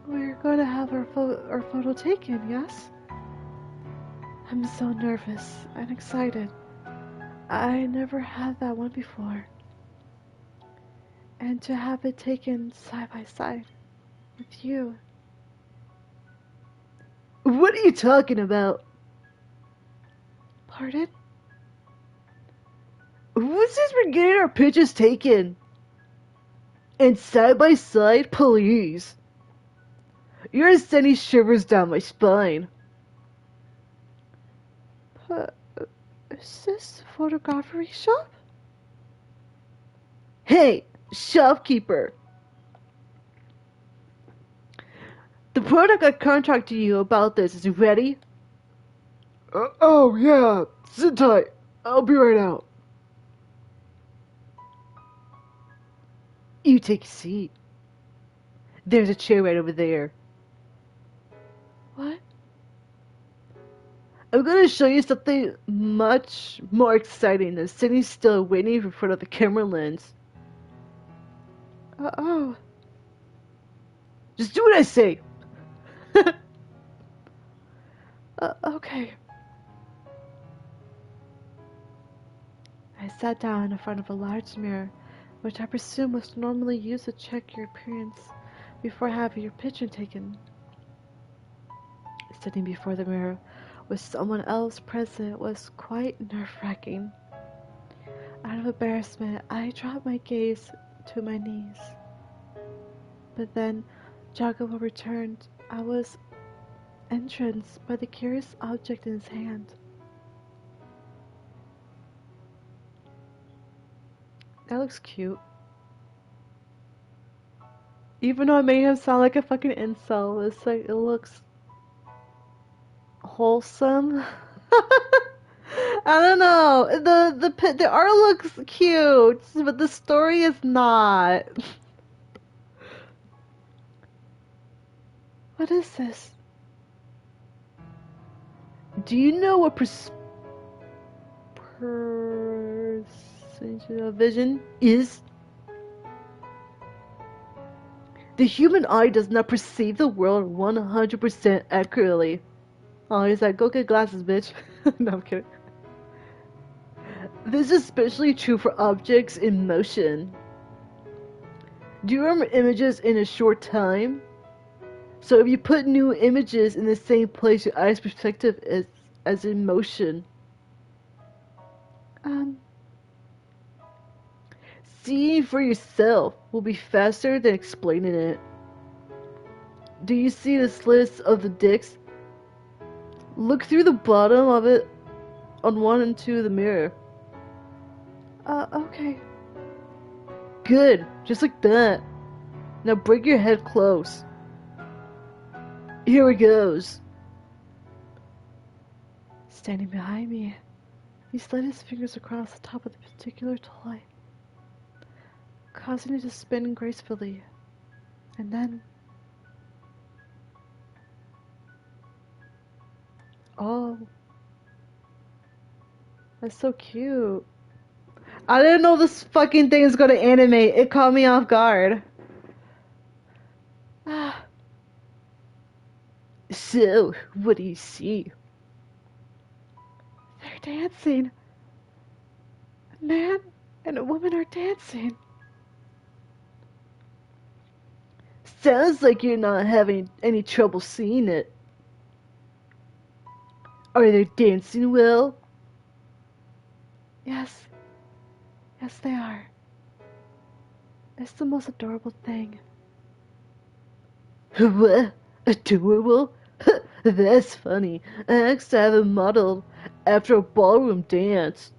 We're going to have our photo taken, yes? I'm so nervous and excited. I never had that one before. And to have it taken side by side with you. What are you talking about? Pardon? Who says we're getting our pictures taken? And side by side, please. You're sending shivers down my spine. Is this a photography shop? Hey, shopkeeper. The product I contracted you about this is ready? Oh yeah, sit tight. I'll be right out. You take a seat. There's a chair right over there. What? I'm gonna show you something much more exciting than sitting still waiting in front of the camera lens. Oh. Just do what I say. Okay. I sat down in front of a large mirror, which I presume was normally used to check your appearance before having your picture taken. Sitting before the mirror with someone else present was quite nerve-wracking. Out of embarrassment, I dropped my gaze to my knees. But then Jacobo returned. I was entranced by the curious object in his hand. That looks cute. Even though I made him sound like a fucking incel, it's like it looks wholesome. I don't know. The art looks cute, but the story is not. What is this? Do you know what vision is? The human eye does not perceive the world 100% accurately. Oh, he's like, go get glasses, bitch. No, I'm kidding. This is especially true for objects in motion. Do you remember images in a short time? So if you put new images in the same place, your eye's perspective is as in motion. Seeing for yourself will be faster than explaining it. Do you see the slits of the dicks? Look through the bottom of it on one and two of the mirror. Okay. Good, just like that. Now bring your head close. Here it goes. Standing behind me, he slid his fingers across the top of the particular toy, causing it to spin gracefully. And then... Oh. That's so cute. I didn't know this fucking thing is gonna animate. It caught me off guard. Ah. So, what do you see? They're dancing. A man and a woman are dancing. Sounds like you're not having any trouble seeing it. Are they dancing well? Yes. Yes, they are. It's the most adorable thing. What? Adorable? That's funny. I asked to have it modeled after a ballroom dance.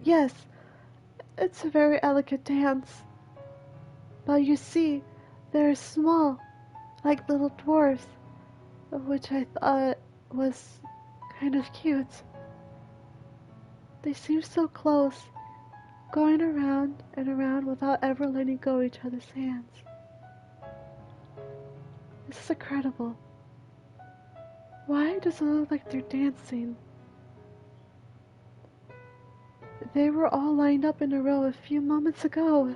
Yes. It's a very elegant dance. But you see, they're small, like little dwarfs, which I thought was kind of cute. They seem so close, going around and around without ever letting go of each other's hands. This is incredible. Why does it look like they're dancing? They were all lined up in a row a few moments ago.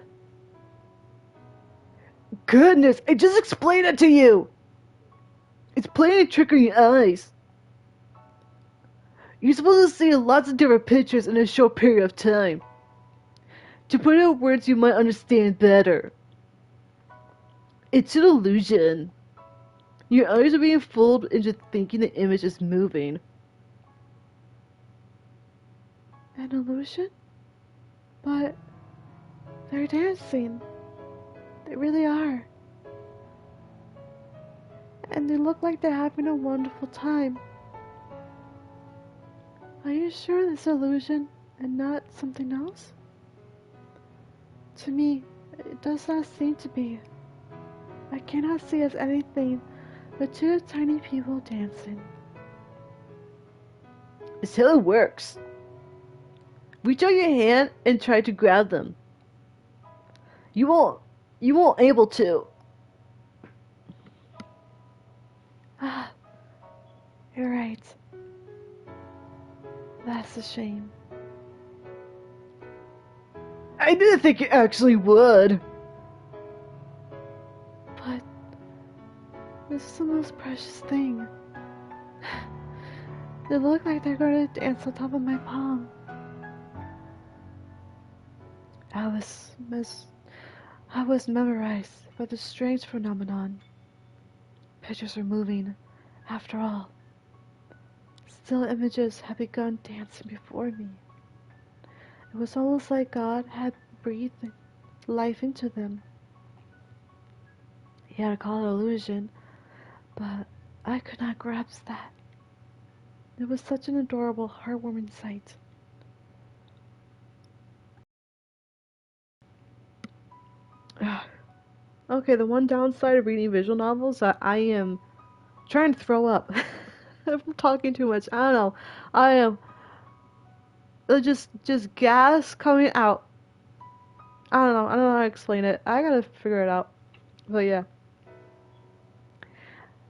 Goodness, I just explained it to you! It's playing a trick on your eyes. You're supposed to see lots of different pictures in a short period of time. To put it in words you might understand better. It's an illusion. Your eyes are being fooled into thinking the image is moving. An illusion? But they're dancing. They really are. And they look like they're having a wonderful time. Are you sure this is illusion and not something else? To me, it does not seem to be. I cannot see as anything but two tiny people dancing. It's how it works. Reach out your hand and try to grab them. You won't able to. Ah, you're right. That's a shame. I didn't think you actually would. But this is the most precious thing. They look like they're going to dance on top of my palm. I was memorized by the strange phenomenon. pictures are moving. After all, still images had begun dancing before me. It was almost like God had breathed life into them. He had called it illusion, but I could not grasp that. It was such an adorable, heartwarming sight. Okay, the one downside of reading visual novels that I am trying to throw up. I'm talking too much. I don't know. I am just gas coming out. I don't know. I don't know how to explain it. I gotta figure it out. But yeah.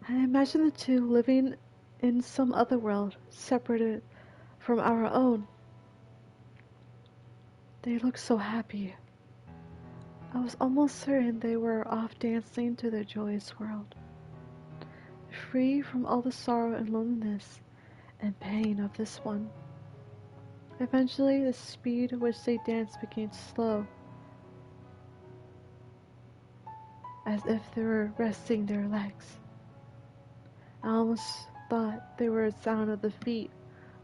I imagine the two living in some other world, separated from our own. They looked so happy. I was almost certain they were off dancing to their joyous world, free from all the sorrow and loneliness and pain of this one. Eventually, the speed at which they danced became slow, as if they were resting their legs. I almost thought they were a sound of the feet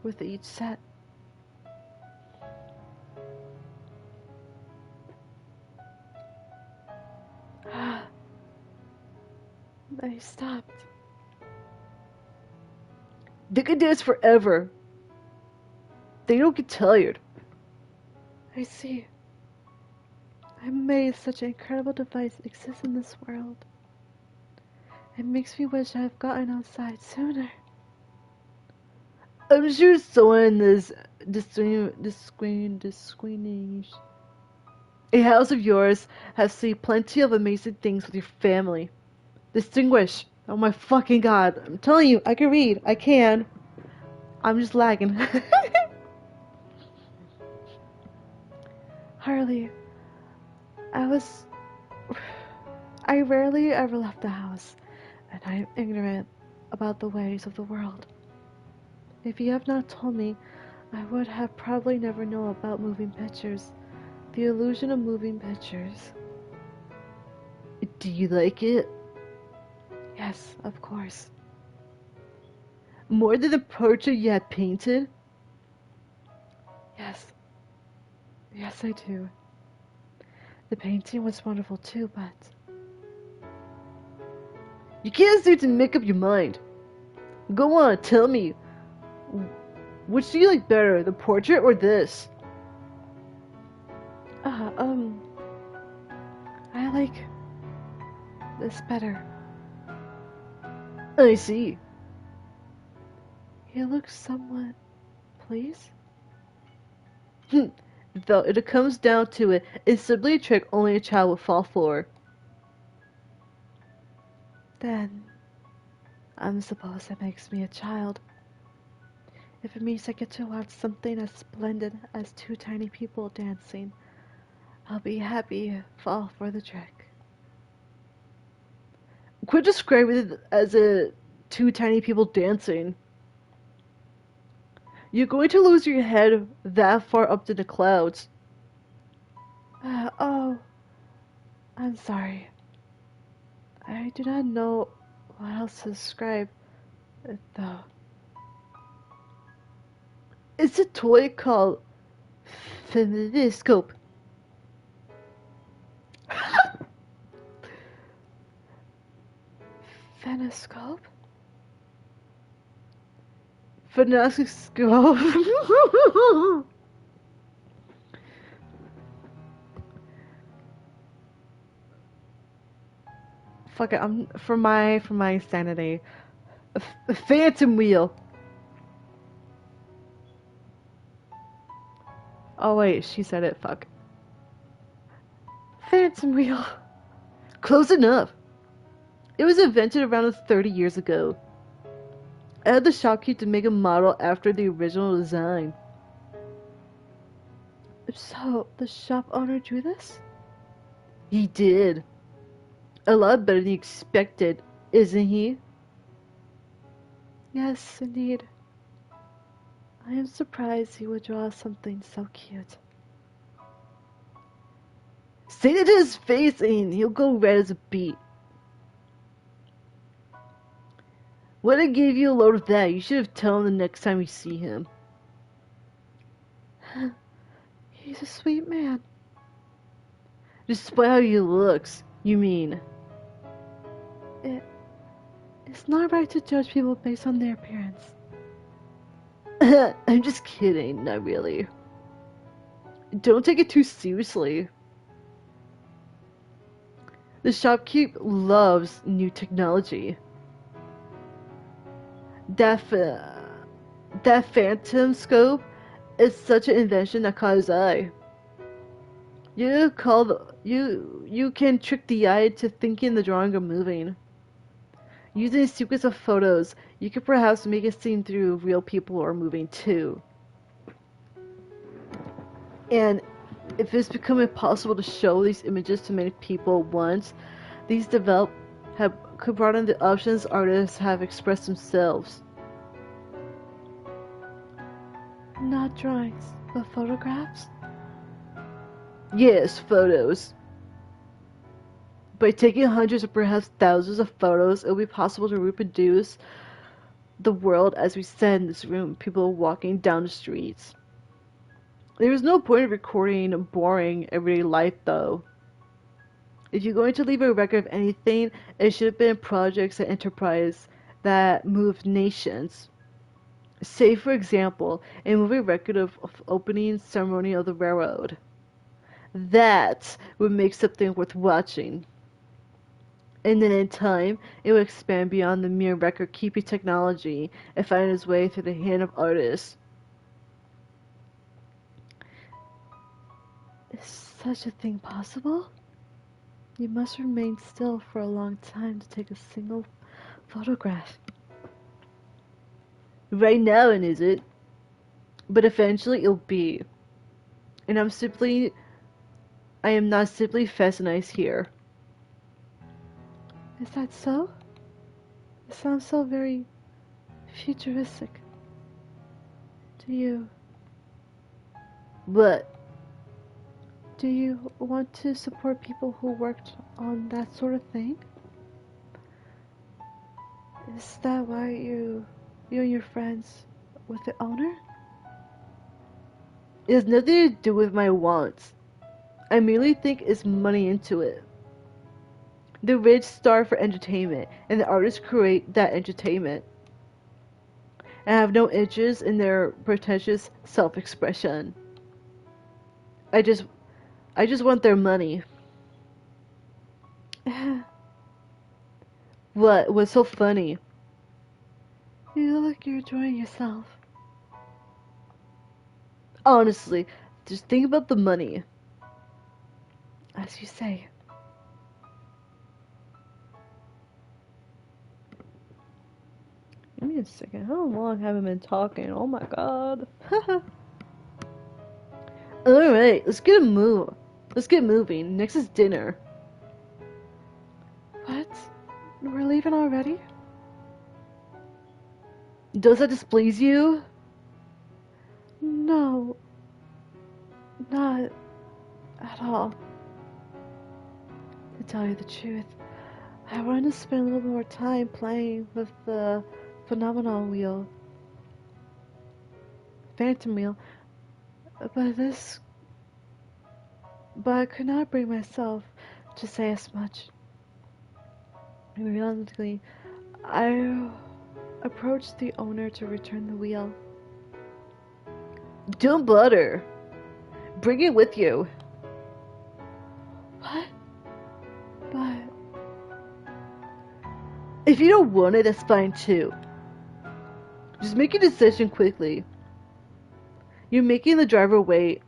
with each set. They stopped. They can dance forever. They don't get tired. I see. I'm amazed such an incredible device exists in this world. It makes me wish I had gotten outside sooner. I'm sure someone in this a house of yours has seen plenty of amazing things with your family. Distinguish. Oh my fucking god. I'm telling you, I can read. I can. I'm just lagging. Harley, I was. I rarely ever left the house, and I am ignorant about the ways of the world. If you have not told me, I would have probably never known about moving pictures. The illusion of moving pictures. Do you like it? Yes, of course. More than the portrait you had painted? Yes. Yes, I do. The painting was wonderful too, but You can't seem to make up your mind. Go on, tell me. Which do you like better, the portrait or this? uh, um, I like this better. I see. You look somewhat pleased. Though it comes down to it, it's simply a trick only a child would fall for. Then, I suppose that makes me a child. If it means I get to watch something as splendid as two tiny people dancing, I'll be happy, fall for the trick. Quit describing it as a two tiny people dancing. You're going to lose your head that far up to the clouds. Oh, I'm sorry. I do not know what else to describe it, though. It's a toy called Pheniscope. Phenoscope? Pheniscope. Fuck it, I'm for my sanity. Phantom wheel. Oh wait, she said it. Fuck. Phantom wheel. Close enough. It was invented around 30 years ago. I had the shopkeep to make a model after the original design. So the shop owner drew this? He did. A lot better than you expected, isn't he? Yes, indeed. I am surprised he would draw something so cute. Say that to his face and he'll go red as a beet. What I gave you a load of that? You should have told him the next time you see him. He's a sweet man. Despite how he looks, you mean? It's not right to judge people based on their appearance. I'm just kidding, not really. Don't take it too seriously. The shopkeep loves new technology. That phantom scope is such an invention that caught his eye. You can trick the eye into thinking the drawing or moving. Using a sequence of photos, you could perhaps make it seem through real people or moving too. And if it's become impossible to show these images to many people at once, these could broaden the options artists have expressed themselves. Not drawings, but photographs? Yes, photos. By taking hundreds or perhaps thousands of photos, it will be possible to reproduce the world as we said in this room, people walking down the streets. There is no point in recording boring everyday life, though. If you're going to leave a record of anything, it should have been projects and enterprise that moved nations. Say, for example, a movie record of opening ceremony of the railroad. That would make something worth watching. And then in time, it would expand beyond the mere record-keeping technology and find its way through the hand of artists. Is such a thing possible? You must remain still for a long time to take a single photograph. Right now, it isn't. But eventually it'll be. And I am not simply fascinated here. Is that so? It sounds so very futuristic. Do you But want to support people who worked on that sort of thing? Is that why you and your friends with the owner? it has nothing to do with my wants. I merely think it's money into it. The rich starve for entertainment, and the artists create that entertainment. And have no interest in their pretentious self-expression. I just want their money. What? What's so funny? You look like you're enjoying yourself. Honestly, just think about the money. As you say. Give me a second. How long have I been talking? Oh my god. Alright, let's get moving. Next is dinner. What? We're leaving already? Does that displease you? No. Not at all. To tell you the truth, I wanted to spend a little more time playing with the phenomenal wheel. Phantom wheel. But I could not bring myself to say as much. And realistically, I approached the owner to return the wheel. Don't bother. Bring it with you. What? But If you don't want it, that's fine too. Just make a decision quickly. You're making the driver wait.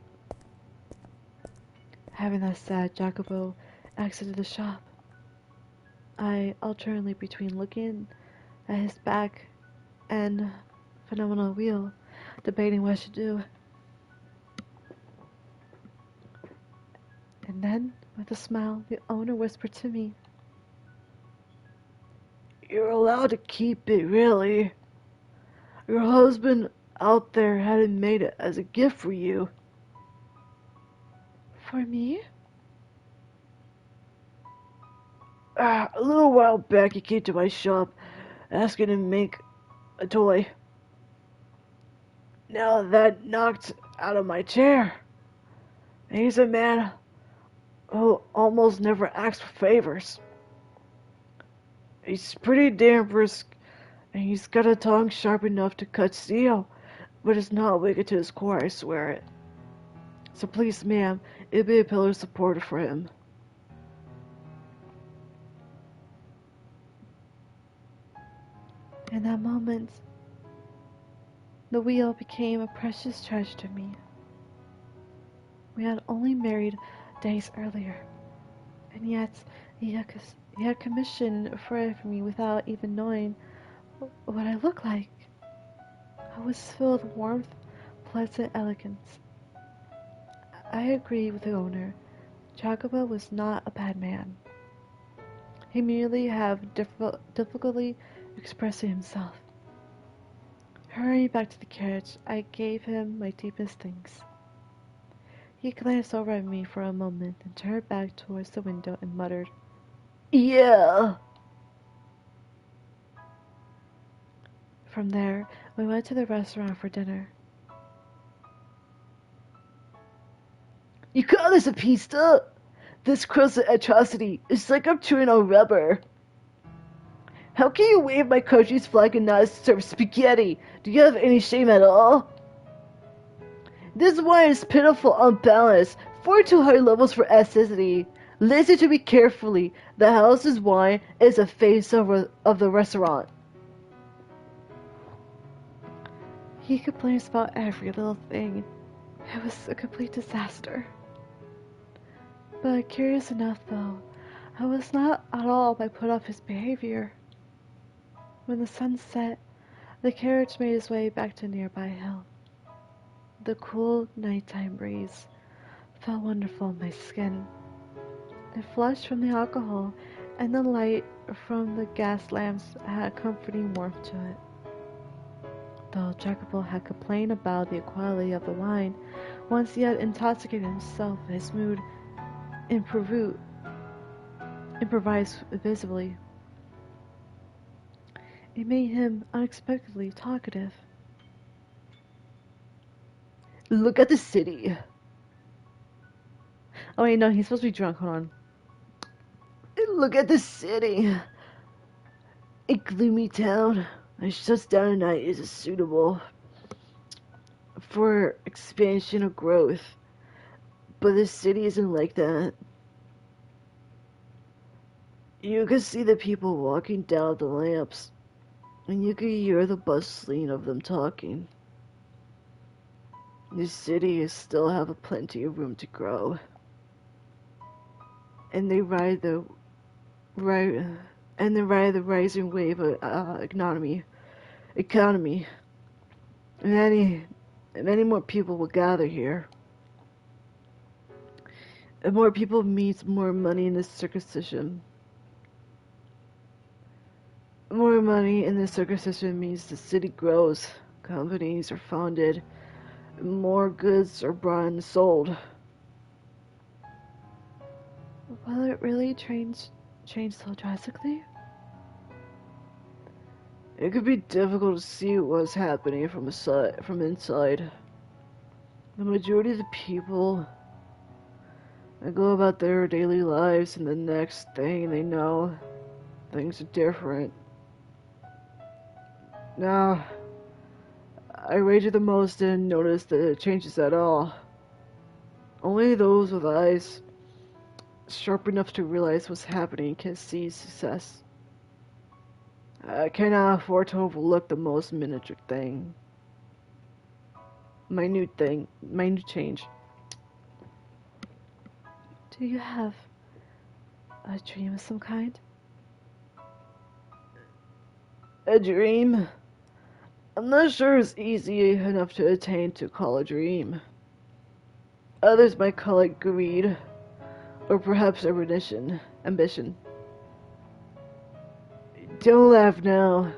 having that said, Jacobo exited the shop. I alternately between looking at his back and phenomenal wheel, debating what I should do. And then, with a smile, the owner whispered to me, You're allowed to keep it, really. Your husband out there hadn't made it as a gift for you. "For me?" A little while back he came to my shop asking to make a toy. Now that knocked out of my chair. He's a man who almost never asks for favors. He's pretty damn brisk, and he's got a tongue sharp enough to cut steel, but it's not wicked to his core, I swear it. So please, ma'am, it'd be a pillar of support for him. In that moment, the wheel became a precious treasure to me. We had only married days earlier, and yet he had commissioned for it for me without even knowing what I looked like. I was filled with warmth, pleasant elegance. I agreed with the owner. Jacobo was not a bad man. He merely had difficulty expressing himself. Hurrying back to the carriage, I gave him my deepest thanks. He glanced over at me for a moment, then turned back towards the window and muttered, Yeah. From there, we went to the restaurant for dinner. You call this a pista? This crust atrocity is like I'm chewing on rubber. How can you wave my country's flag and not serve spaghetti? Do you have any shame at all? This wine is pitiful, unbalanced, far too high levels for acidity. Listen to me carefully. The house's wine is the face of the restaurant. He complains about every little thing. It was a complete disaster. But curious enough, though, I was not at all put off his behavior. When the sun set, the carriage made its way back to a nearby hill. The cool nighttime breeze felt wonderful on my skin. The flush from the alcohol and the light from the gas lamps had a comforting warmth to it. Though Jacopo had complained about the quality of the wine, once he had intoxicated himself, his mood improvised visibly. It made him unexpectedly talkative. Look at the city. Oh wait, no, he's supposed to be drunk. Hold on. Look at the city. A gloomy town that shuts down at night isn't suitable for expansion or growth. But the city isn't like that. You can see the people walking down the lamps, and you can hear the bustling of them talking. The city is still have plenty of room to grow. And they ride the rising wave of economy. Many more people will gather here. And more people means more money in this circumcision. More money in this circumcision means the city grows, companies are founded, more goods are brought and sold. Will it really change so drastically? It could be difficult to see what's happening from inside. The majority of the people go about their daily lives, and the next thing they know, things are different. Now, I rated the most and noticed the changes at all. Only those with eyes sharp enough to realize what's happening can see success. I cannot afford to overlook the most minute change. Do you have a dream of some kind? A dream? I'm not sure it's easy enough to attain to call a dream. Others might call it greed, or perhaps ambition. Don't laugh now.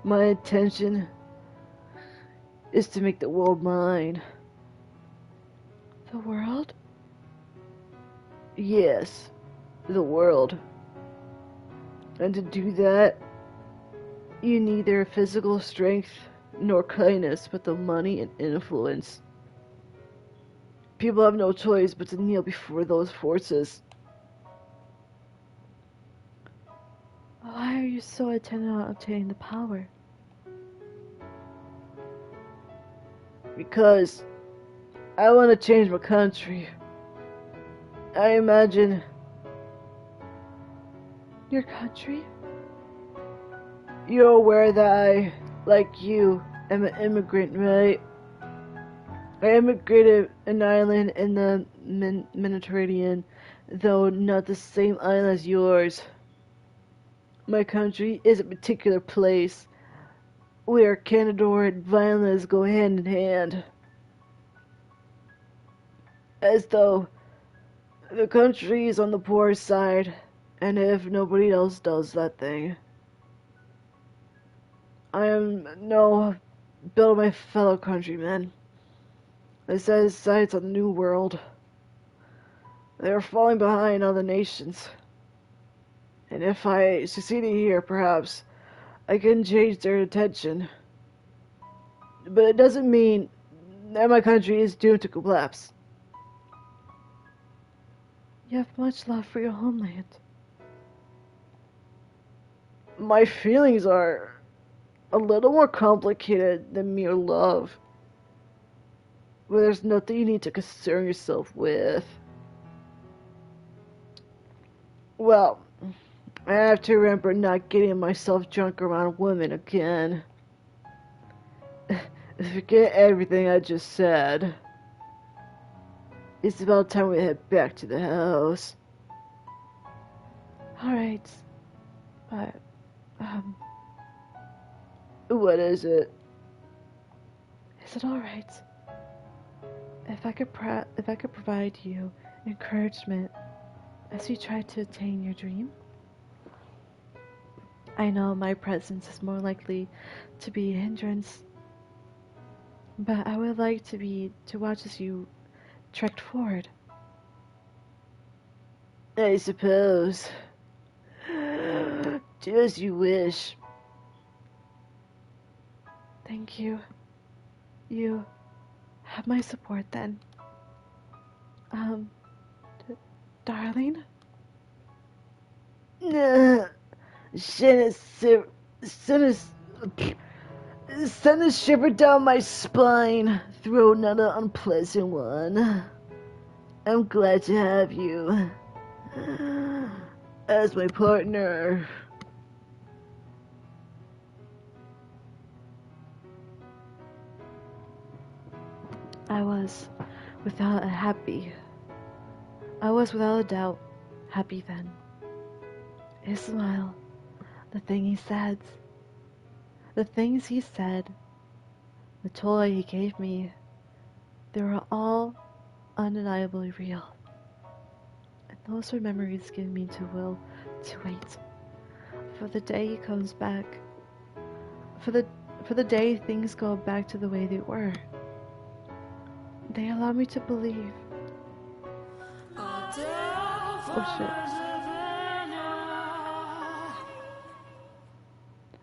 My intention is to make the world mine. The world? Yes, the world. And to do that, You neither physical strength nor kindness, but the money and influence. People have no choice but to kneel before those forces. Why are you so intent on obtaining the power? Because I want to change my country. I imagine Your country? you're aware that I, like you, am an immigrant, right? I immigrated an island in the Mediterranean, though not the same island as yours. My country is a particular place where candor and violence go hand in hand. As though the country is on the poor side, and if nobody else does that thing. I am no bill my fellow countrymen. They set sights on the new world. They are falling behind other nations. And if I succeeded here, perhaps I can change their attention. But it doesn't mean that my country is doomed to collapse. You have much love for your homeland. My feelings are a little more complicated than mere love. But there's nothing you need to concern yourself with. Well, I have to remember not getting myself drunk around women again. Forget everything I just said. It's about time we head back to the house. Alright. But, What is it? is it alright if I could provide you encouragement as you try to attain your dream? I know my presence is more likely to be a hindrance, but I would like to watch as you trekked forward. I suppose. Do as you wish. Thank you. You have my support then. D- darling? Send a shiver down my spine through another unpleasant one. I'm glad to have you as my partner. I was without a happy. I was without a doubt happy then. His smile, the things he said, the toy he gave me, they were all undeniably real. And those are memories given me to will to wait for the day he comes back. For the day things go back to the way they were. They allow me to believe. Oh shit.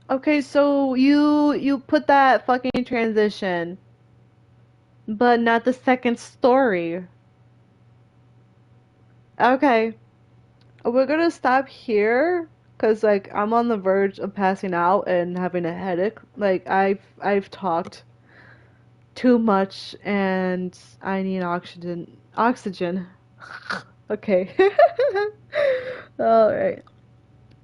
Okay, so you put that fucking transition, but not the second story. Okay, we're gonna stop here because like I'm on the verge of passing out and having a headache. Like I've talked too much and I need oxygen. Oxygen. Okay. All right.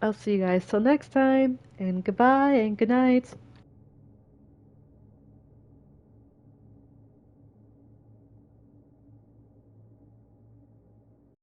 I'll see you guys till next time, and goodbye and good night.